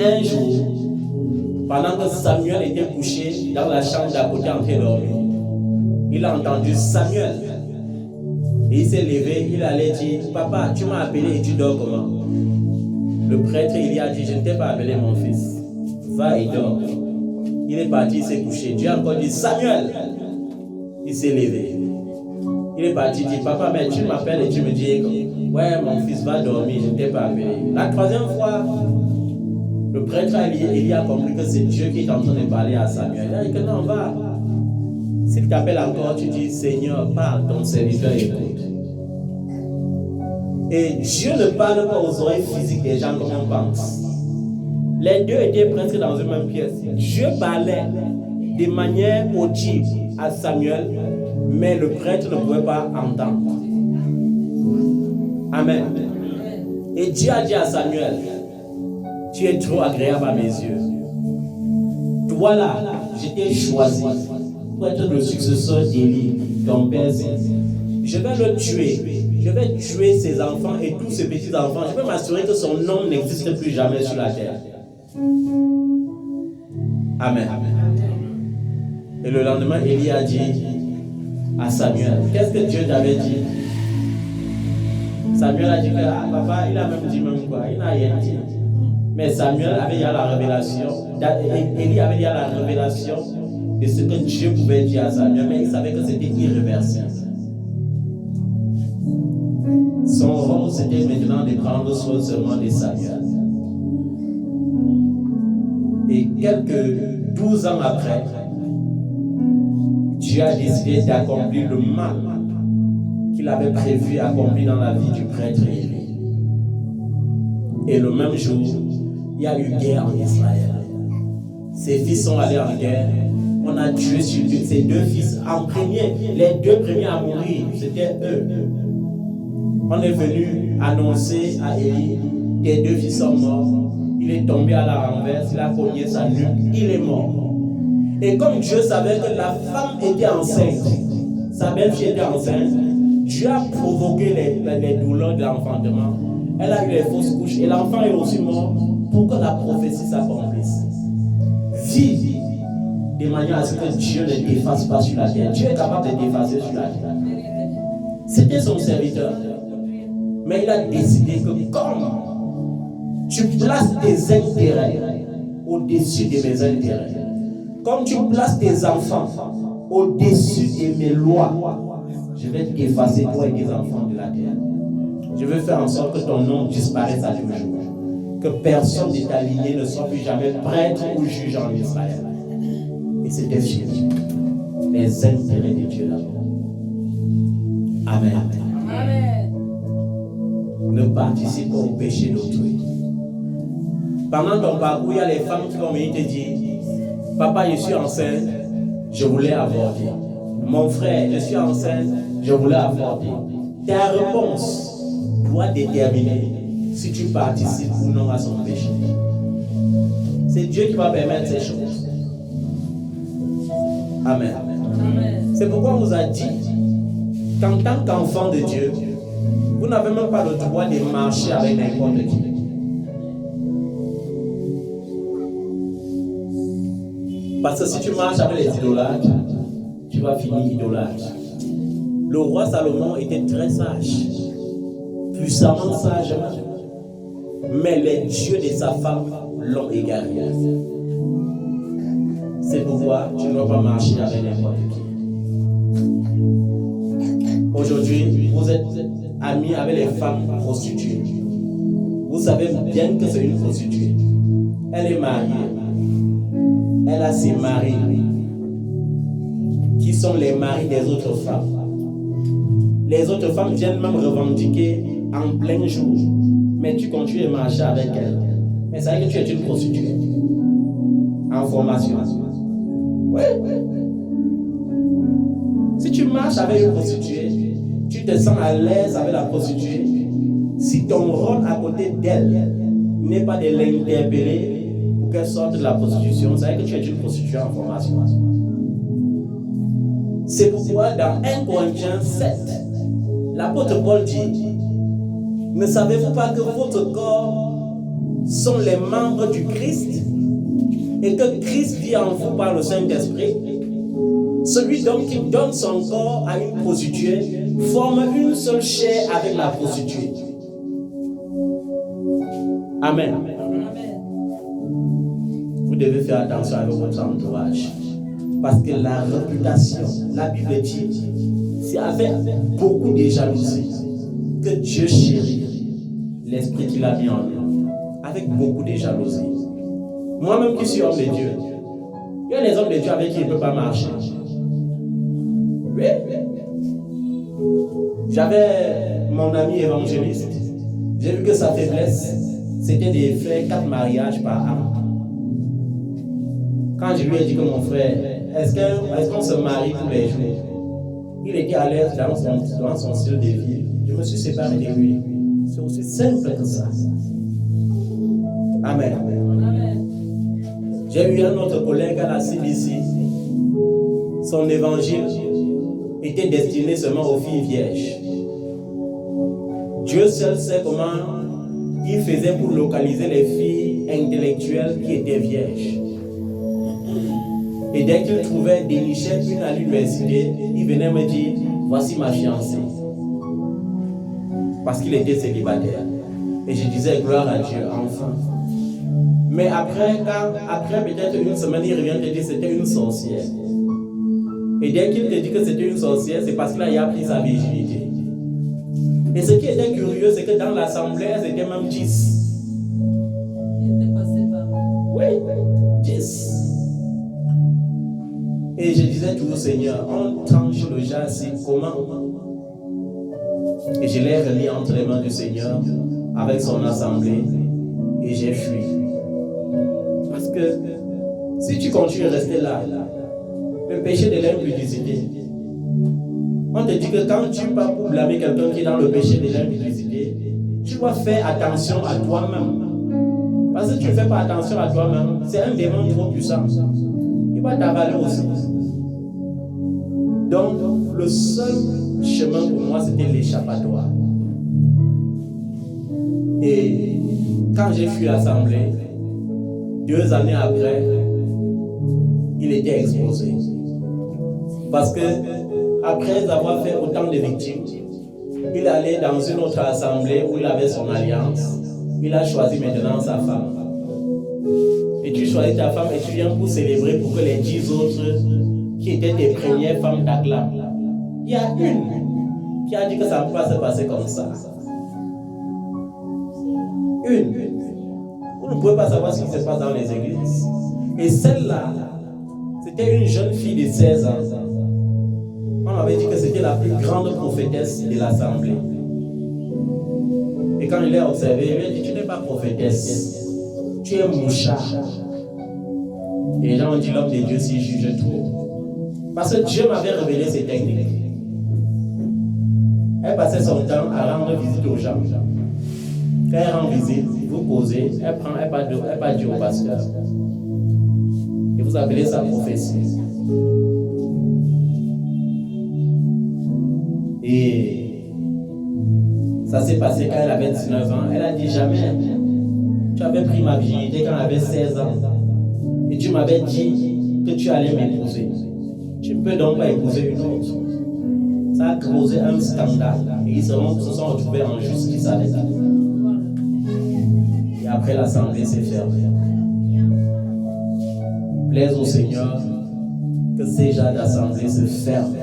Un jour, pendant que Samuel était couché dans la chambre d'à côté en train de dormir, il a entendu Samuel. Et il s'est levé, il allait dire, papa, tu m'as appelé et tu dors comment? Le prêtre, il a dit, je ne t'ai pas appelé mon fils. Va et dors. Il est parti, il s'est couché. Dieu a encore dit, Samuel. Il s'est levé. Il est parti, il dit, papa, mais tu m'appelles et tu me dis, ouais, mon fils va dormir, je ne t'ai pas appelé. La troisième fois, le prêtre Élie a compris que c'est Dieu qui est en train de parler à Samuel. Il a dit que non, va. S'il t'appelle encore, tu dis, Seigneur, parle, ton serviteur écoute. Et Dieu ne parle pas aux oreilles physiques des gens comme on pense. Les deux étaient presque dans une même pièce. Dieu parlait de manière audible à Samuel, mais le prêtre ne pouvait pas entendre. Amen. Et Dieu a dit à Samuel, tu es trop agréable à mes yeux. Toi là, je t'ai choisi pour être le successeur d'Élie, ton père. Je vais le tuer. Je vais tuer ses enfants et tous ses petits-enfants. Je vais m'assurer que son nom n'existe plus jamais sur la terre. Amen. Et le lendemain, Élie a dit à Samuel, qu'est-ce que Dieu t'avait dit? Samuel a dit que papa, il a même dit même quoi, il n'a rien dit. Mais Samuel avait déjà la révélation, Élie avait déjà la révélation de ce que Dieu pouvait dire à Samuel, mais il savait que c'était irréversible. Son rôle, c'était maintenant de prendre soin seulement de Samuel. Et quelques 12 ans après, Dieu a décidé d'accomplir le mal qu'il avait prévu accomplir dans la vie du prêtre Élie. Et le même jour, il y a eu guerre en Israël. Ses fils sont allés en guerre. On a tué ses 2 fils en premier. Les 2 premiers à mourir, c'était eux. On est venu annoncer à Élie, tes 2 fils sont morts. Il est tombé à la renverse, il a cogné sa nuque, il est mort. Et comme Dieu savait que la femme était enceinte, sa belle-fille était enceinte, Dieu a provoqué les douleurs de l'enfantement. Elle a eu les fausses couches et l'enfant est aussi mort pour que la prophétie s'accomplisse. Vis de manière à ce que Dieu ne t'efface pas sur la terre. Dieu est capable de t'effacer sur la terre. C'était son serviteur. Mais il a décidé que comme tu places tes intérêts au-dessus de mes intérêts, comme tu places tes enfants au-dessus de mes lois, je vais t'effacer toi et tes enfants de la terre. Je veux faire en sorte que ton nom disparaisse à toujours. Que personne de ta lignée ne soit plus jamais prêtre ou juge en Israël. Et c'était fini. Les intérêts de Dieu d'abord. Amen. Amen. Ne participe pas au péché d'autrui. Pendant ton parcours, il y a les femmes qui vont venir te dire, papa, je suis enceinte, je voulais avorter. Mon frère, je suis enceinte, je voulais avorter. Ta réponse doit déterminer si tu participes ou non à son péché. C'est Dieu qui va permettre ces choses. Amen. Amen. C'est pourquoi on vous a dit qu'en tant qu'enfant de Dieu, vous n'avez même pas le droit de marcher avec n'importe qui. Parce que si tu marches avec les idolâtres, tu vas finir idolâtre. Le roi Salomon était très sage, puissamment sage, mais les dieux de sa femme l'ont égaré. C'est pourquoi tu ne dois pas marcher avec n'importe qui. Aujourd'hui, vous êtes ami avec les femmes prostituées. Vous savez bien que c'est une prostituée. Elle est mariée. Elle a ses maris qui sont les maris des autres femmes. Les autres femmes viennent même revendiquer en plein jour. Mais tu continues de marcher avec elle. Mais ça veut dire que tu es une prostituée. En formation. Oui. Si tu marches avec une prostituée, tu te sens à l'aise avec la prostituée. Si ton rôle à côté d'elle n'est pas de l'interpeller pour qu'elle sorte de la prostitution, ça veut dire que tu es une prostituée en formation. C'est pourquoi dans 1 Corinthiens 7, l'apôtre Paul dit: ne savez-vous pas que votre corps sont les membres du Christ et que Christ vit en vous par le Saint-Esprit? Celui donc qui donne son corps à une prostituée forme une seule chair avec la prostituée. Amen. Vous devez faire attention avec votre entourage. Parce que la réputation, la Bible dit, c'est avec beaucoup de jalousie que Dieu chérit l'esprit qu'il a mis en nous. Avec beaucoup de jalousie. Moi-même qui suis homme de Dieu, il y a des hommes de Dieu avec qui il ne peut pas marcher. Oui. J'avais mon ami évangéliste. J'ai vu que sa faiblesse, c'était de faire 4 mariages par an. Quand je lui ai dit que mon frère, est-ce qu'on se marie tous les jours? Il était à l'aise dans son style de vie. Je me suis séparé de lui. C'est aussi simple que ça. Amen. Amen. J'ai eu un autre collègue à la CDC. Son évangile était destiné seulement aux filles vierges. Dieu seul sait comment il faisait pour localiser les filles intellectuelles qui étaient vierges. Et dès qu'il trouvait, dénichait une à l'université, il venait me dire: voici ma fiancée. Parce qu'il était célibataire. Et je disais: gloire à Dieu, enfin. Mais après peut-être une semaine, il revient te dire: c'était une sorcière. Et dès qu'il te dit que c'était une sorcière, c'est parce qu'il a pris sa virginité. Et ce qui était curieux, c'est que dans l'assemblée, elles étaient même 10. Il était passé par là. Oui, 10. Et je disais toujours: Seigneur, on tranche le jassé, comment? Et je l'ai remis entre les mains du Seigneur avec son assemblée et j'ai fui. Parce que si tu continues à rester là, le péché de l'impudicité, on te dit que quand tu pars pour blâmer quelqu'un qui est dans le péché de l'impudicité, tu dois faire attention à toi-même. Parce que tu ne fais pas attention à toi-même, c'est un démon trop puissant. Il va t'avaler aussi. Donc, le seul chemin pour moi, c'était l'échappatoire. Et quand j'ai fui l'assemblée, 2 années après, il était exposé. Parce que, après avoir fait autant de victimes, il allait dans une autre assemblée où il avait son alliance. Il a choisi maintenant sa femme. Et tu choisis ta femme et tu viens pour célébrer pour que les 10 autres qui étaient tes premières femmes t'acclament. Il y a une qui a dit que ça ne peut pas se passer comme ça. Une. Vous ne pouvez pas savoir ce qui se passe dans les églises. Et celle-là, c'était une jeune fille de 16 ans. On m'avait dit que c'était la plus grande prophétesse de l'assemblée. Et quand il l'a observé, il lui a dit: tu n'es pas prophétesse, tu es mouchard. Et les gens ont dit: l'homme de Dieu s'y juge trop. Parce que Dieu m'avait révélé ses techniques. Elle passait son temps à rendre visite aux gens. Quand elle rend visite, vous posez, elle pas dire au pasteur. Et vous appelez ça prophétie. Et ça s'est passé quand elle avait 19 ans. Elle a dit: jamais. Tu avais pris ma virginité quand elle avait 16 ans. Et tu m'avais dit que tu allais m'épouser. Tu ne peux donc pas épouser une autre. Ça a causé un scandale. Et ils se sont retrouvés en justice avec elle. Et après, l'assemblée s'est fermée. Plaise au Seigneur que ces gens d'assemblée se ferment.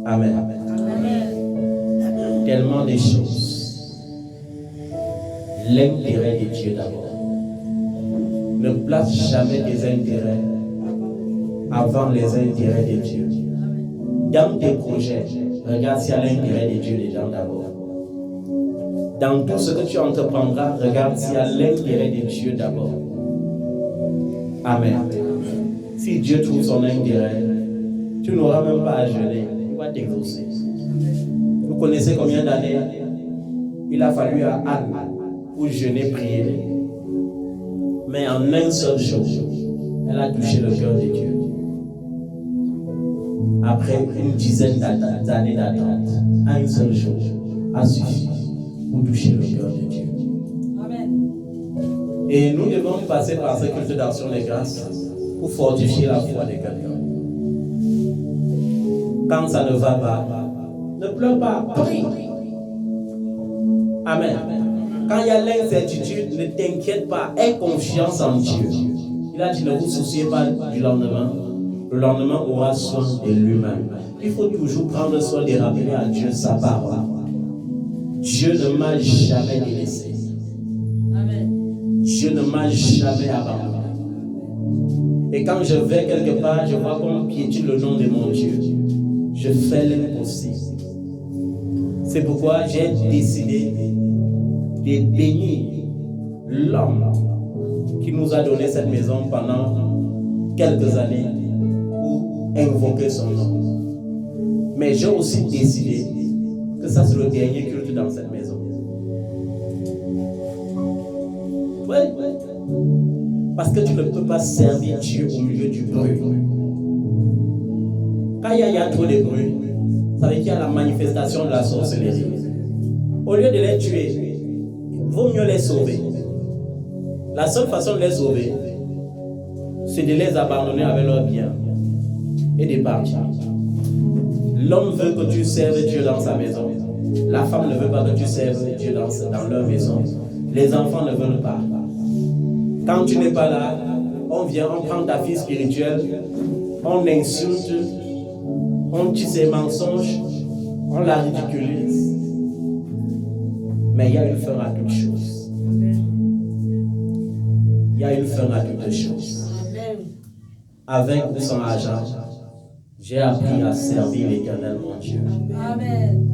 Amen. Amen. tellement de choses. L'intérêt de Dieu d'abord. Ne place jamais tes intérêts avant les intérêts de Dieu. Dans tes projets, regarde s'il y a l'intérêt de Dieu dedans d'abord. Dans tout ce que tu entreprendras, regarde s'il y a l'intérêt de Dieu d'abord. Amen. Si Dieu trouve son intérêt, tu n'auras même pas à jeûner. Il va t'exaucer. Vous connaissez combien d'années il a fallu à Anne pour jeûner, prier. Mais en un seul jour, elle a touché le cœur de Dieu. Après une dizaine d'années d'attente, un seul jour a suffi pour toucher le cœur de Dieu. Amen. Et nous devons passer par ce culte d'action des grâces pour fortifier la foi de quelqu'un. Quand ça ne va pas, ne pleure pas, prie. Amen. Quand il y a l'incertitude, ne t'inquiète pas, aie confiance en Dieu. Il a dit, ne vous souciez pas du lendemain. Le lendemain aura soin de lui-même. Il faut toujours prendre soin de rappeler à Dieu sa parole. Dieu ne m'a jamais délaissé. Amen. Dieu ne m'a jamais abandonné. Et quand je vais quelque part, je vois qu'on piétine le nom de mon Dieu. Je fais l'impossible. C'est pourquoi j'ai décidé de bénir l'homme qui nous a donné cette maison pendant quelques années pour invoquer son nom. Mais j'ai aussi décidé que ça c'est le dernier culte dans cette maison. Oui. Parce que tu ne peux pas servir Dieu au milieu du bruit. Quand il y a trop de bruit, ça veut dire qu'il y a la manifestation de la sorcellerie. Au lieu de les tuer, il vaut mieux les sauver. La seule façon de les sauver, c'est de les abandonner avec leurs biens et de partir. L'homme veut que tu serves Dieu dans sa maison. La femme ne veut pas que tu serves Dieu dans leur maison. Les enfants ne veulent pas. Quand tu n'es pas là, on vient, on prend ta fille spirituelle, on insulte, on tue ses mensonges, on la ridiculise. Mais il y a une fin à toutes choses. Il y a une fin à toutes choses. Avec ou sans argent, j'ai appris à servir l'Éternel mon Dieu. Amen.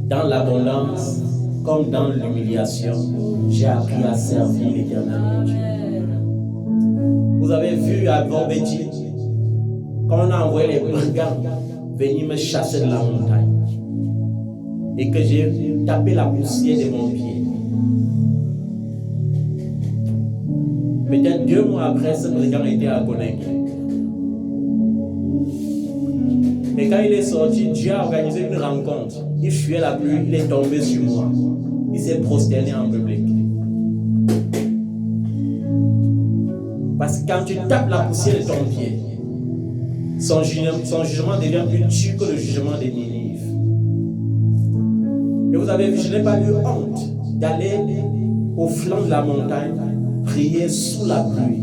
Dans l'abondance comme dans l'humiliation, j'ai appris à servir l'Éternel mon Dieu. Vous avez vu à Borbéti, quand on a envoyé les brigands venir me chasser de la montagne et que j'ai tapé la poussière de mon pied. Peut-être 2 mois après, ce brigand était à Conakry. Et quand il est sorti, Dieu a organisé une rencontre. Il fuyait la pluie, il est tombé sur moi. Il s'est prosterné en public. Parce que quand tu tapes la poussière de ton pied, son jugement devient plus dur que le jugement de Ninive. Et vous avez vu, je n'ai pas eu honte d'aller au flanc de la montagne, prier sous la pluie,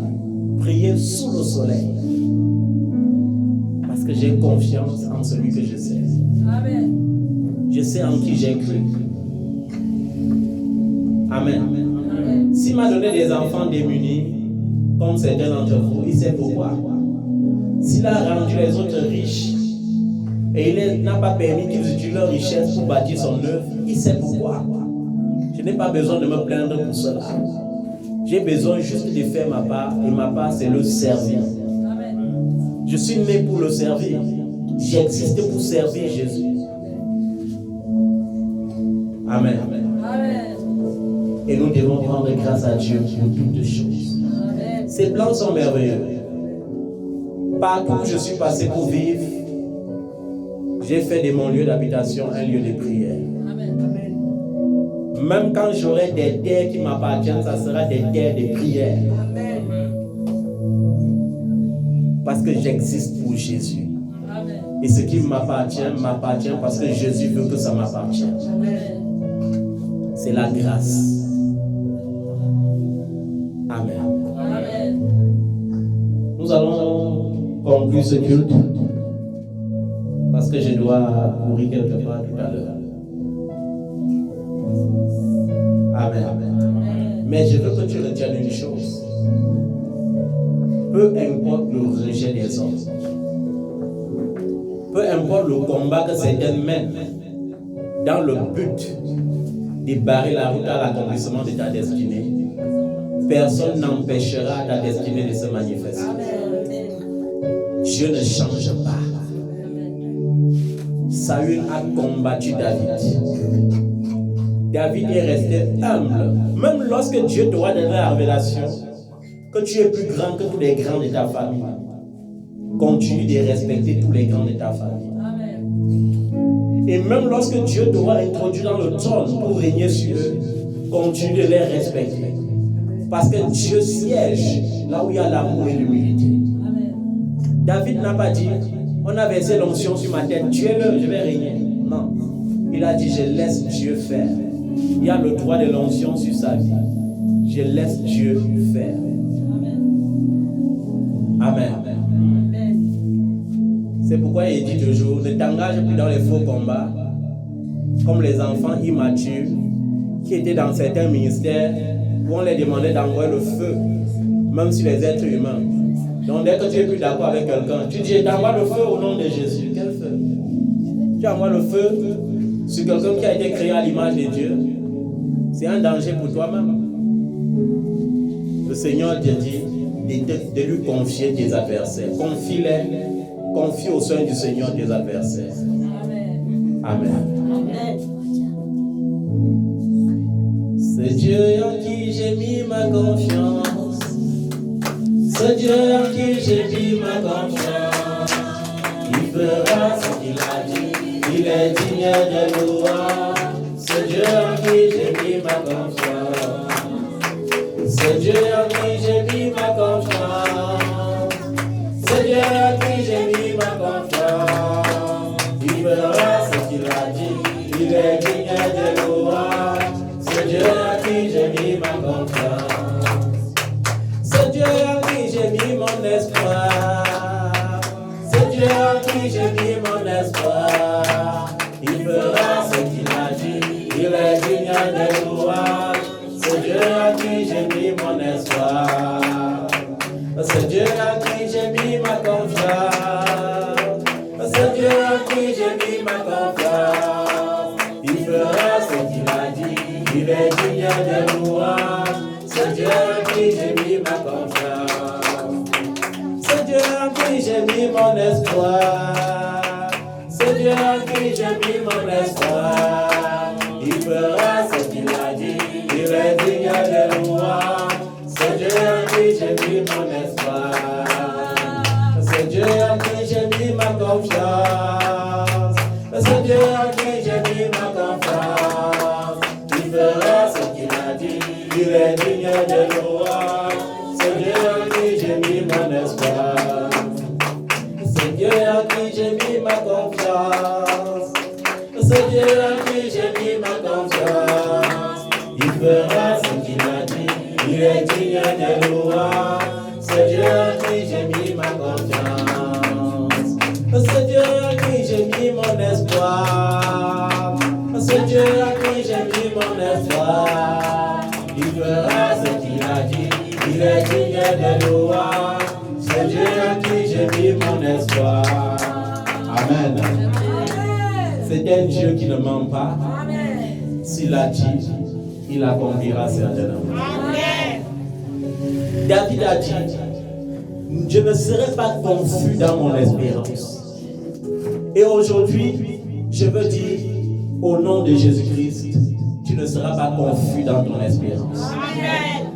prier sous le soleil. Parce que j'ai confiance en celui que je sais. Amen. Je sais en qui j'ai cru. Amen. Amen. S'il m'a donné des enfants démunis, comme certains d'entre vous, il sait pourquoi. S'il a rendu les autres riches et il n'a pas permis qu'ils utilisent leur richesse pour bâtir son œuvre, il sait pourquoi. Je n'ai pas besoin de me plaindre pour cela. J'ai besoin juste de faire ma part et ma part c'est le servir. Amen. Je suis né pour le servir. J'ai existé pour servir Jésus. Amen. Amen. Et nous devons rendre grâce à Dieu pour toutes choses. Amen. Ces plans sont merveilleux. Partout où je suis passé pour vivre, j'ai fait de mon lieu d'habitation un lieu de prière. Amen. Même quand j'aurai des terres qui m'appartiennent, ça sera des terres de prière. Amen. Parce que j'existe pour Jésus. Amen. Et ce qui m'appartient parce que Jésus veut que ça m'appartienne. Amen. C'est la grâce. Amen. Amen. Nous allons conclure ce culte parce que je dois courir quelque part tout à l'heure. Mais je veux que tu retiennes une chose. Peu importe le rejet des hommes, peu importe le combat que certains mènent dans le but de barrer la route à l'accomplissement de ta destinée, personne n'empêchera ta destinée de se manifester. Dieu ne change pas. Saül a combattu David. David est resté humble. Même lorsque Dieu t'aura donné la révélation que tu es plus grand que tous les grands de ta famille, continue de respecter tous les grands de ta famille. Et même lorsque Dieu t'aura introduit dans le trône pour régner sur eux, continue de les respecter. Parce que Dieu siège là où il y a l'amour et l'humilité. David n'a pas dit, on a versé l'onction sur ma tête, tuez-le, je vais régner. Non. Il a dit, je laisse Dieu faire. Il y a le droit de l'onction sur sa vie. Je laisse Dieu faire. Amen. C'est pourquoi il dit toujours, ne t'engage plus dans les faux combats, comme les enfants immatures qui étaient dans certains ministères où on les demandait d'envoyer le feu, même sur les êtres humains. Donc dès que tu es plus d'accord avec quelqu'un, tu dis, je t'envoie le feu au nom de Jésus. Quel feu? Tu envoies le feu sur quelqu'un qui a été créé à l'image de Dieu. C'est un danger pour toi-même. Le Seigneur te dit de lui confier tes adversaires. Confie-les. Confie au sein du Seigneur tes adversaires. Amen. Amen. C'est Dieu en qui j'ai mis ma confiance. C'est Dieu en qui j'ai mis ma confiance. Il fera ce qu'il a dit. Il est digne de louange. C'est Dieu en qui j'ai mis ma confiance. C'est Dieu en qui j'ai mis ma confiance. C'est Dieu en qui j'ai mis ma confiance. Il fera ce qu'il a dit. Il est digne de louange. C'est Dieu en qui j'ai mis ma confiance. C'est Dieu en qui j'ai mis mon espoir. C'est Dieu en qui j'ai mis mon espoir. Il fera ce qu'il a dit. Il est digne de louange. C'est Dieu en qui j'ai mis mon espoir. C'est Dieu en qui j'ai mis ma confiance. C'est Dieu en qui j'ai mis ma confiance. Il fera ce qu'il a dit. Il est digne de louange. C'est Dieu en qui j'ai mis ma confiance. C'est Dieu en qui j'ai mis mon espoir. C'est Dieu en qui j'ai mis mon espoir. Il fera ce qu'il a dit. Il est digne de louange. C'est Dieu en qui j'ai mis mon espoir. C'est Dieu en qui j'ai mis ma confiance. C'est Dieu en qui j'ai mis ma confiance. Il fera ce qu'il a dit. Il est digne de louange. C'est Dieu en qui j'ai mis mon espoir. C'est Dieu en qui j'ai mis ma confiance. C'est Dieu en qui j'ai mis ma confiance. Il fera ce qu'il a dit. Il est digne de louange. C'est Dieu en qui j'ai mis ma confiance. C'est Dieu en qui j'ai mis mon espoir. C'est Dieu en qui j'ai mis mon espoir. Il fera ce qu'il a dit. Il est digne de louange. C'est Dieu en qui j'ai mis mon espoir. Amen. C'est un Dieu qui ne ment pas. S'il a dit, il accomplira certainement. David a dit, je ne serai pas confus dans mon espérance. Et aujourd'hui, je veux dire, au nom de Jésus-Christ, tu ne seras pas confus dans ton espérance.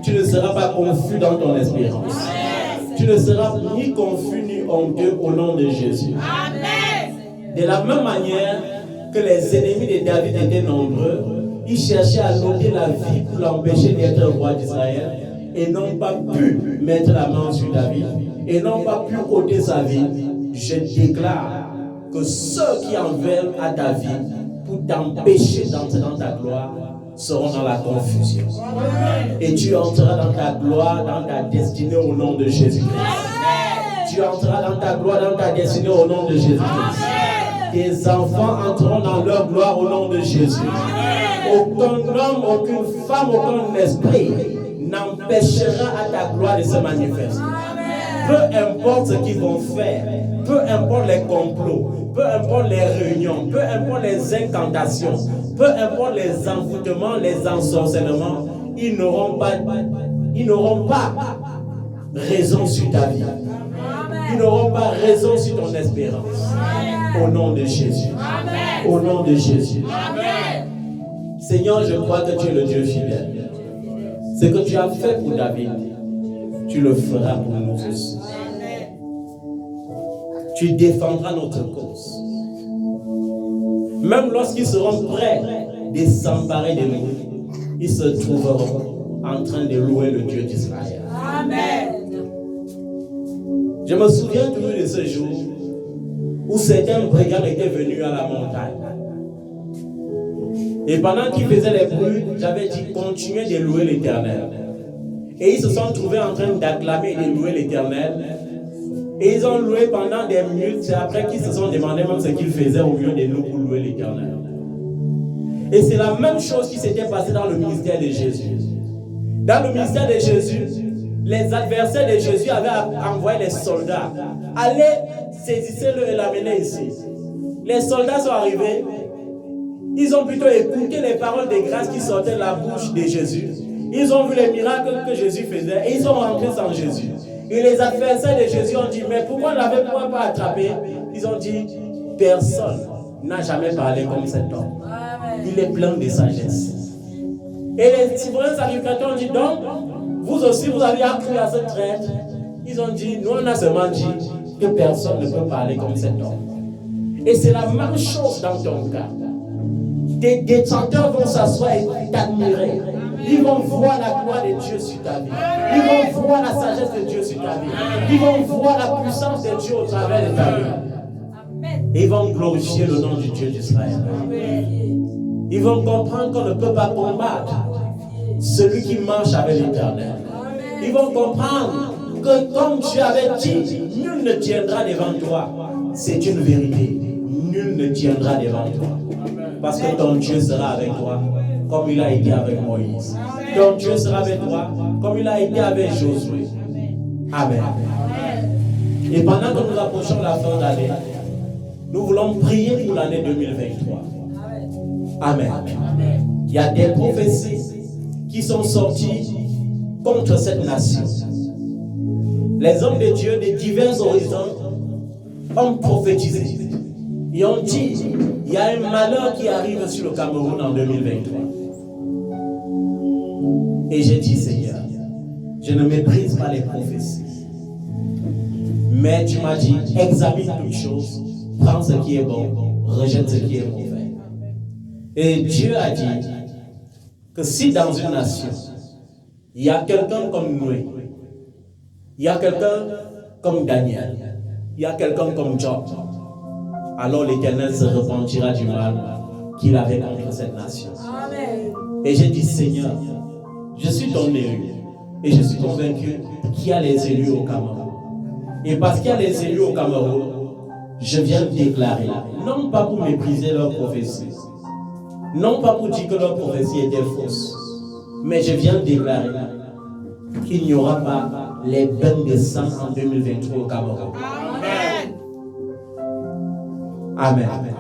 Tu ne seras pas confus dans ton espérance. Tu ne seras ni confus ni honteux au nom de Jésus. De la même manière que les ennemis de David étaient nombreux, ils cherchaient à l'ôter la vie pour l'empêcher d'être roi d'Israël et n'ont pas pu mettre la main sur David et n'ont pas pu ôter sa vie. Je déclare que ceux qui en veulent à ta vie pour t'empêcher d'entrer dans ta gloire seront dans la confusion. Et tu entreras dans ta gloire, dans ta destinée au nom de Jésus-Christ. Tu entreras dans ta gloire, dans ta destinée au nom de Jésus-Christ. Tes enfants entreront dans leur gloire au nom de Jésus. Aucun homme, aucune femme, aucun esprit n'empêchera à ta gloire de se manifester. Peu importe ce qu'ils vont faire, peu importe les complots, peu importe les réunions, peu importe les incantations, peu importe les envoûtements, les ensorcellements, ils n'auront pas raison sur ta vie. Ils n'auront pas raison sur ton espérance. Au nom de Jésus. Au nom de Jésus. Seigneur, je crois que tu es le Dieu fidèle. Ce que tu as fait pour David, tu le feras pour nous aussi. Tu défendras notre cause. Même lorsqu'ils seront prêts de s'emparer de nous, ils se trouveront en train de louer le Dieu d'Israël. Amen. Je me souviens toujours de ce jour où certains brigands étaient venus à la montagne. Et pendant qu'ils faisaient les bruits, j'avais dit continuez de louer l'Éternel. Et ils se sont trouvés en train d'acclamer et de louer l'Éternel. Et ils ont loué pendant des minutes. C'est après qu'ils se sont demandé même ce qu'ils faisaient au milieu de nous pour louer l'Éternel. Et c'est la même chose qui s'était passée dans le ministère de Jésus. Dans le ministère de Jésus, les adversaires de Jésus avaient envoyé les soldats. Allez, saisissez-le et l'amenez ici. Les soldats sont arrivés. Ils ont plutôt écouté les paroles de grâce qui sortaient de la bouche de Jésus. Ils ont vu les miracles que Jésus faisait et ils sont rentrés sans Jésus. Et les adversaires de Jésus ont dit, mais pourquoi on n'avait pas attrapé? Ils ont dit, personne n'a jamais parlé comme cet homme. Il est plein de sagesse. Et les souverains sacrificateurs ont dit, donc, vous aussi, vous avez appris à ce traître. Ils ont dit, nous on a seulement dit que personne ne peut parler comme cet homme. Et c'est la même chose dans ton cas. Des détracteurs vont s'asseoir et t'admirer. Ils vont voir la gloire de Dieu sur ta vie. Ils vont voir la sagesse de Dieu sur ta vie. Ils vont voir la puissance de Dieu au travers de ta vie. Et ils vont glorifier le nom du Dieu d'Israël. Ils vont comprendre qu'on ne peut pas combattre celui qui marche avec l'Éternel. Ils vont comprendre que comme Dieu avait dit, nul ne tiendra devant toi. C'est une vérité. Nul ne tiendra devant toi. Parce que ton Dieu sera avec toi, comme il a été avec Moïse. Ton Dieu sera avec toi, comme il a été avec Josué. Amen. Et pendant que nous approchons la fin d'année, nous voulons prier pour l'année 2023. Amen. Il y a des prophéties qui sont sorties contre cette nation. Les hommes de Dieu de divers horizons ont prophétisé. Ils ont dit, il y a un malheur qui arrive sur le Cameroun en 2023. Et j'ai dit, Seigneur, je ne méprise pas les prophéties. Mais tu m'as dit, examine toutes choses, prends ce qui est bon, rejette ce qui est mauvais. Et Dieu a dit que si dans une nation, il y a quelqu'un comme Noé, il y a quelqu'un comme Daniel, il y a quelqu'un comme Job, alors l'Éternel se repentira du mal qu'il avait contre cette nation. Amen. Et j'ai dit, Seigneur, je suis ton élu et je suis convaincu qu'il y a les élus au Cameroun. Et parce qu'il y a les élus au Cameroun, je viens déclarer, non pas pour mépriser leur prophétie, non pas pour dire que leur prophétie était fausse, mais je viens déclarer qu'il n'y aura pas les bains de sang en 2023 au Cameroun. Amen. Amen.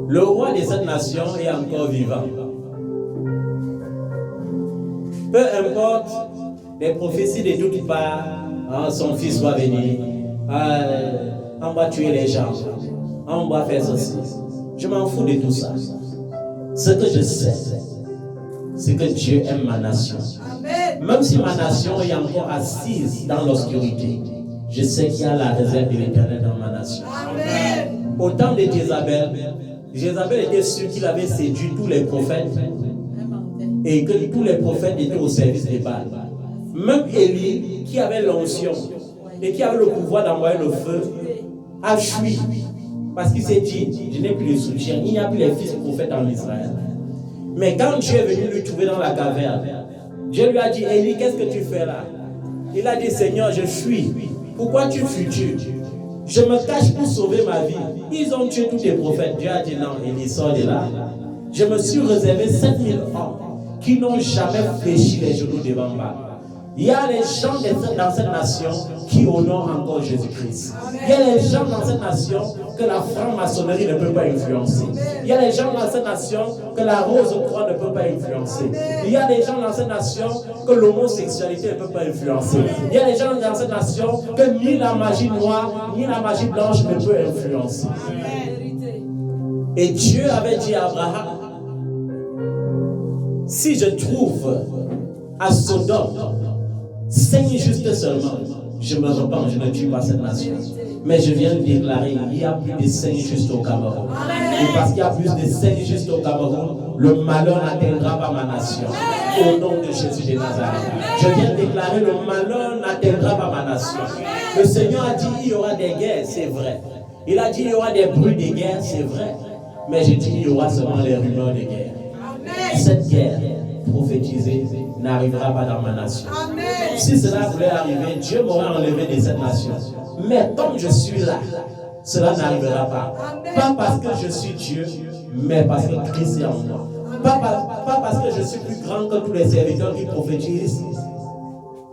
Le roi de cette nation est encore vivant. Peu importe les prophéties de toutes parts, son fils va venir, on va tuer les gens, on va faire ceci. Je m'en fous de tout ça. Ce que je sais, c'est que Dieu aime ma nation. Même si ma nation est encore assise dans l'obscurité, je sais qu'il y a la réserve de l'Éternel dans ma nation. Amen. Au temps de Jézabel, Jézabel était sûr qu'il avait séduit tous les prophètes et que tous les prophètes étaient au service des Baals. Même Élie, qui avait l'onction et qui avait le pouvoir d'envoyer le feu, a fui parce qu'il s'est dit, je n'ai plus de soutien, il n'y a plus les fils prophètes en Israël. Mais quand Dieu est venu lui trouver dans la caverne, Dieu lui a dit, Élie, qu'est-ce que tu fais là? Il a dit, Seigneur, je fuis. Pourquoi tu fuis-tu? Je me cache pour sauver ma vie. Ils ont tué tous les prophètes. Dieu a dit non, Élie, sort de là. Je me suis réservé 7000 hommes qui n'ont jamais fléchi les genoux devant Baal. Il y a les gens dans cette nation qui honorent encore Jésus-Christ. Il y a les gens dans cette nation que la franc-maçonnerie ne peut pas influencer. Il y a les gens dans cette nation que la rose-croix ne peut pas influencer. Il y a des gens dans cette nation que l'homosexualité ne peut pas influencer. Il y a des gens dans cette nation que ni la magie noire ni la magie blanche ne peut influencer. Et Dieu avait dit à Abraham, si je trouve à Sodome 5 justes seulement, je me repens, je ne tue pas cette nation. Mais je viens de déclarer, il y a plus de 5 justes au Cameroun. Et parce qu'il y a plus de 5 justes au Cameroun, le malheur n'atteindra pas ma nation. Au nom de Jésus de Nazareth. Je viens de déclarer, le malheur n'atteindra pas ma nation. Le Seigneur a dit, il y aura des guerres, c'est vrai. Il a dit, il y aura des bruits de guerre, c'est vrai. Mais je dis, il y aura seulement les rumeurs de guerre. Cette guerre prophétisée n'arrivera pas dans ma nation. Amen. Si cela voulait arriver, Dieu m'aurait enlevé de cette nation. Mais comme je suis là, cela n'arrivera pas. Amen. Pas parce que je suis Dieu, mais parce que Christ est en moi. Pas parce que je suis plus grand que tous les serviteurs qui prophétisent,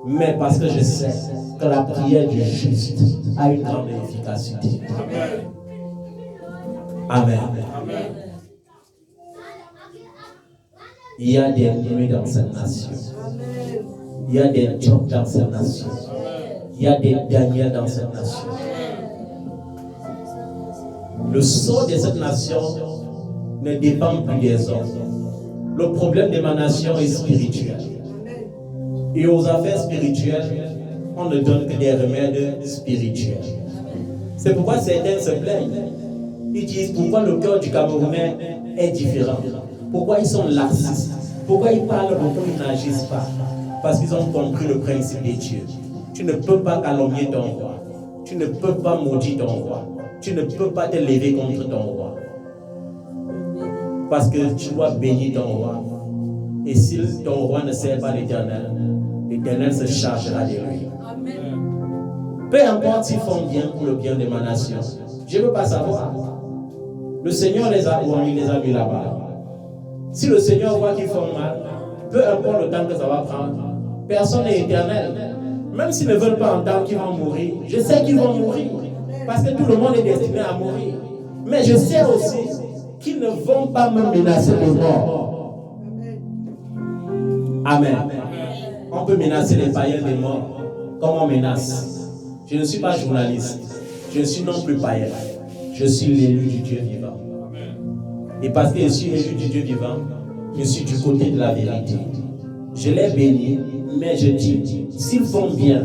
mais parce que je sais que la prière du juste a une grande efficacité. Amen. Amen. Amen. Il y a des nuits dans cette nation. Il y a des Job dans cette nation. Il y a des Daniel dans cette nation. Le sort de cette nation ne dépend plus des hommes. Le problème de ma nation est spirituel. Et aux affaires spirituelles, on ne donne que des remèdes spirituels. C'est pourquoi certains se plaignent. Ils disent pourquoi le cœur du Camerounais est différent. Pourquoi ils sont laxistes? Pourquoi ils parlent beaucoup, ils n'agissent pas? Parce qu'ils ont compris le principe de Dieu. Tu ne peux pas calomnier ton roi. Tu ne peux pas maudire ton roi. Tu ne peux pas te lever contre ton roi. Parce que tu dois bénir ton roi. Et si ton roi ne sert pas l'Éternel, l'Éternel se chargera de lui. Peu importe s'ils font bien pour le bien de ma nation. Je ne veux pas savoir. Le Seigneur les a mis là-bas. Si le Seigneur voit qu'ils font mal, peu importe le temps que ça va prendre, personne n'est éternel. Même s'ils ne veulent pas entendre qu'ils vont mourir, je sais qu'ils vont mourir. Parce que tout le monde est destiné à mourir. Mais je sais aussi qu'ils ne vont pas me menacer de mort. Amen. On peut menacer les païens de mort comme on menace. Je ne suis pas journaliste. Je ne suis non plus païen. Je suis l'élu du Dieu vivant. Et parce que je suis l'élu du Dieu vivant, je suis du côté de la vérité. Je les bénis, mais je dis, s'ils font bien,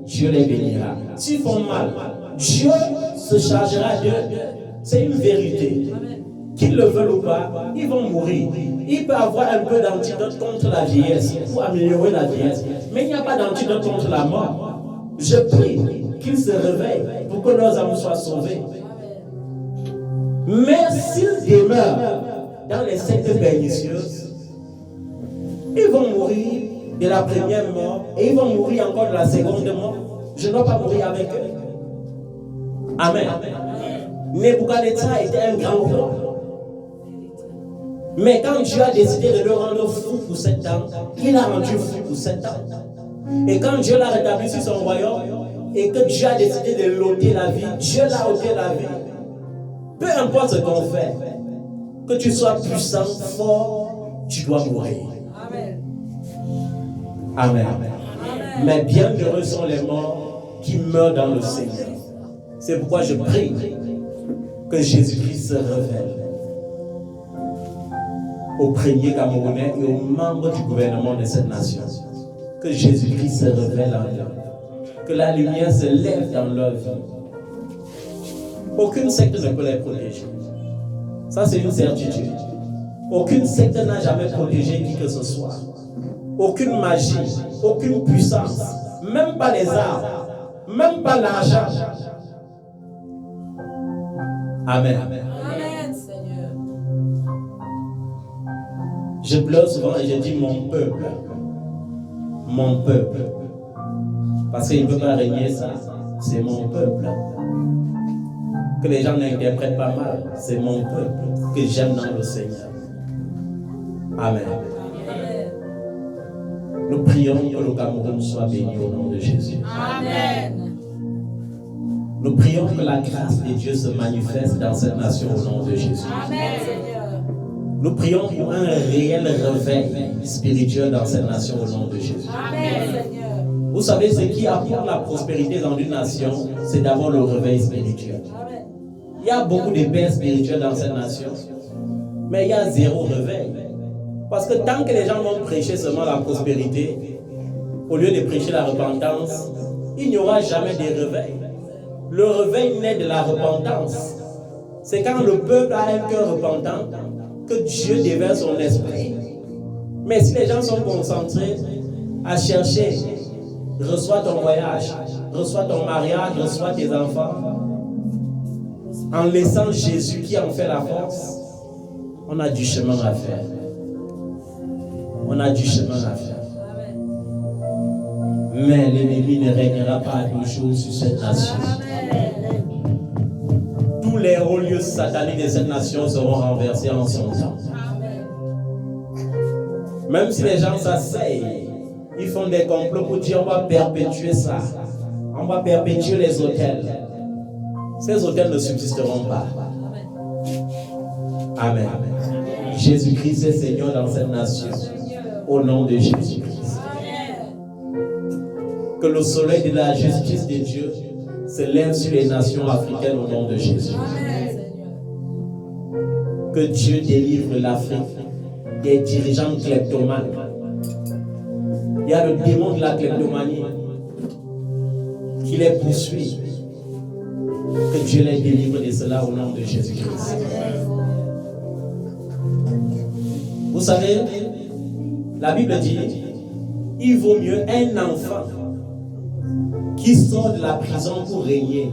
Dieu les bénira. S'ils font mal, Dieu se chargera d'eux. C'est une vérité. Qu'ils le veulent ou pas, ils vont mourir. Il peut avoir un peu d'antidote contre la vieillesse pour améliorer la vieillesse. Mais il n'y a pas d'antidote contre la mort. Je prie qu'ils se réveillent pour que leurs âmes soient sauvées. Mais s'ils demeurent dans les sectes pernicieuses, ils vont mourir de la première mort et ils vont mourir encore de la seconde mort. Je ne dois pas mourir avec eux. Amen. Nebuchadnezzar était un grand roi. Mais quand Dieu a décidé de le rendre fou pour 7 ans, il l'a rendu fou pour 7 ans. Et quand Dieu l'a rétabli sur son royaume, et que Dieu a décidé de l'ôter la vie, Dieu l'a ôté la vie. Peu importe ce qu'on fait, que tu sois puissant, fort, tu dois mourir. Amen. Amen. Amen. Mais bienheureux sont les morts qui meurent dans le Seigneur. C'est pourquoi je prie que Jésus-Christ se révèle aux premiers Camerounais et aux membres du gouvernement de cette nation. Que Jésus-Christ se révèle en eux. Que la lumière se lève dans leur vie. Aucune secte ne peut les protéger. Ça, c'est une certitude. Aucune secte n'a jamais protégé qui que ce soit. Aucune magie, aucune puissance, même pas les armes, même pas l'argent. Amen. Amen, Seigneur. Je pleure souvent et je dis mon peuple. Mon peuple. Parce qu'il ne peut pas régner ça. C'est mon peuple. Que les gens n'interprètent pas mal. C'est mon peuple que j'aime dans le Seigneur. Amen. Nous prions que le Cameroun soit béni au nom de Jésus. Amen. Nous prions que la grâce de Dieu se manifeste dans cette nation au nom de Jésus. Amen, Seigneur. Nous prions pour un réel réveil spirituel dans cette nation au nom de Jésus. Amen, Seigneur. Vous savez, ce qui apporte la prospérité dans une nation, c'est d'abord le réveil spirituel. Amen. Il y a beaucoup de pères spirituels dans cette nation, mais il y a zéro réveil. Parce que tant que les gens vont prêcher seulement la prospérité, au lieu de prêcher la repentance, il n'y aura jamais de réveil. Le réveil naît de la repentance. C'est quand le peuple a un cœur repentant que Dieu déverse son esprit. Mais si les gens sont concentrés à chercher, reçois ton voyage, reçois ton mariage, reçois tes enfants, en laissant Jésus qui en fait la force, on a du chemin à faire. On a du chemin à faire. Mais l'ennemi ne régnera pas toujours sur cette nation. Tous les hauts lieux sataniques de cette nation seront renversés en son temps. Même si les gens s'asseyent, ils font des complots pour dire on va perpétuer ça. On va perpétuer les hôtels. Ces hôtels ne subsisteront pas. Amen. Jésus-Christ est Seigneur dans cette nation. Au nom de Jésus-Christ. Que le soleil de la justice de Dieu se lève sur les nations africaines au nom de Jésus. Que Dieu délivre l'Afrique des dirigeants kleptomanes. Il y a le démon de la kleptomanie qui les poursuit. Que Dieu les délivre de cela au nom de Jésus-Christ. Vous savez, la Bible dit, il vaut mieux un enfant qui sort de la prison pour régner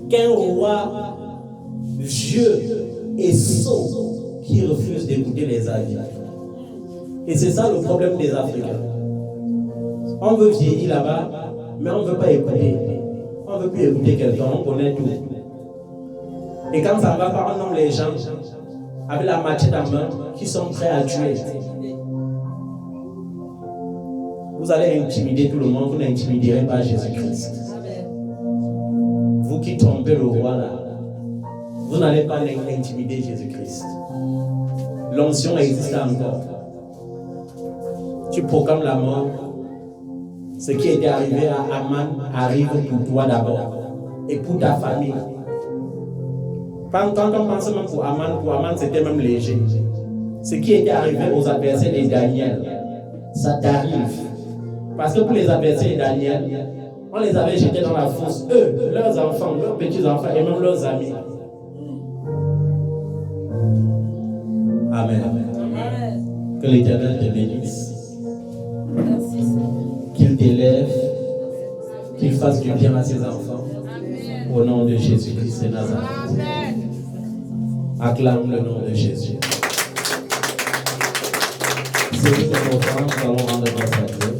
qu'un roi vieux et sot qui refuse d'écouter les avis. Et c'est ça le problème des Africains. On veut vieillir là-bas, mais on ne veut pas écouter. On ne veut plus écouter quelqu'un, on connaît tout. Et quand ça ne va pas, on nomme les gens avec la machette en main qui sont prêts à tuer. Vous allez intimider tout le monde, vous n'intimiderez pas Jésus-Christ. Vous qui trompez le roi là, vous n'allez pas intimider Jésus-Christ. L'onction existe encore. Tu proclames la mort. Ce qui était arrivé à Aman arrive pour toi d'abord et pour ta famille. Quand on pense même pour Aman c'était même léger. Ce qui était arrivé aux adversaires de Daniel, ça t'arrive. Parce que pour les adversaires de Daniel, on les avait jetés dans la fosse, eux, leurs enfants, leurs petits-enfants et même leurs amis. Amen. Amen. Que l'Éternel te bénisse. Merci, Seigneur. Qu'il t'élève, qu'il fasse du bien à ses enfants. Amen. Au nom de Jésus-Christ de Nazareth. Amen. Acclame le nom de Jésus. C'est tout notre offrande, nous allons rendre grâce à Dieu.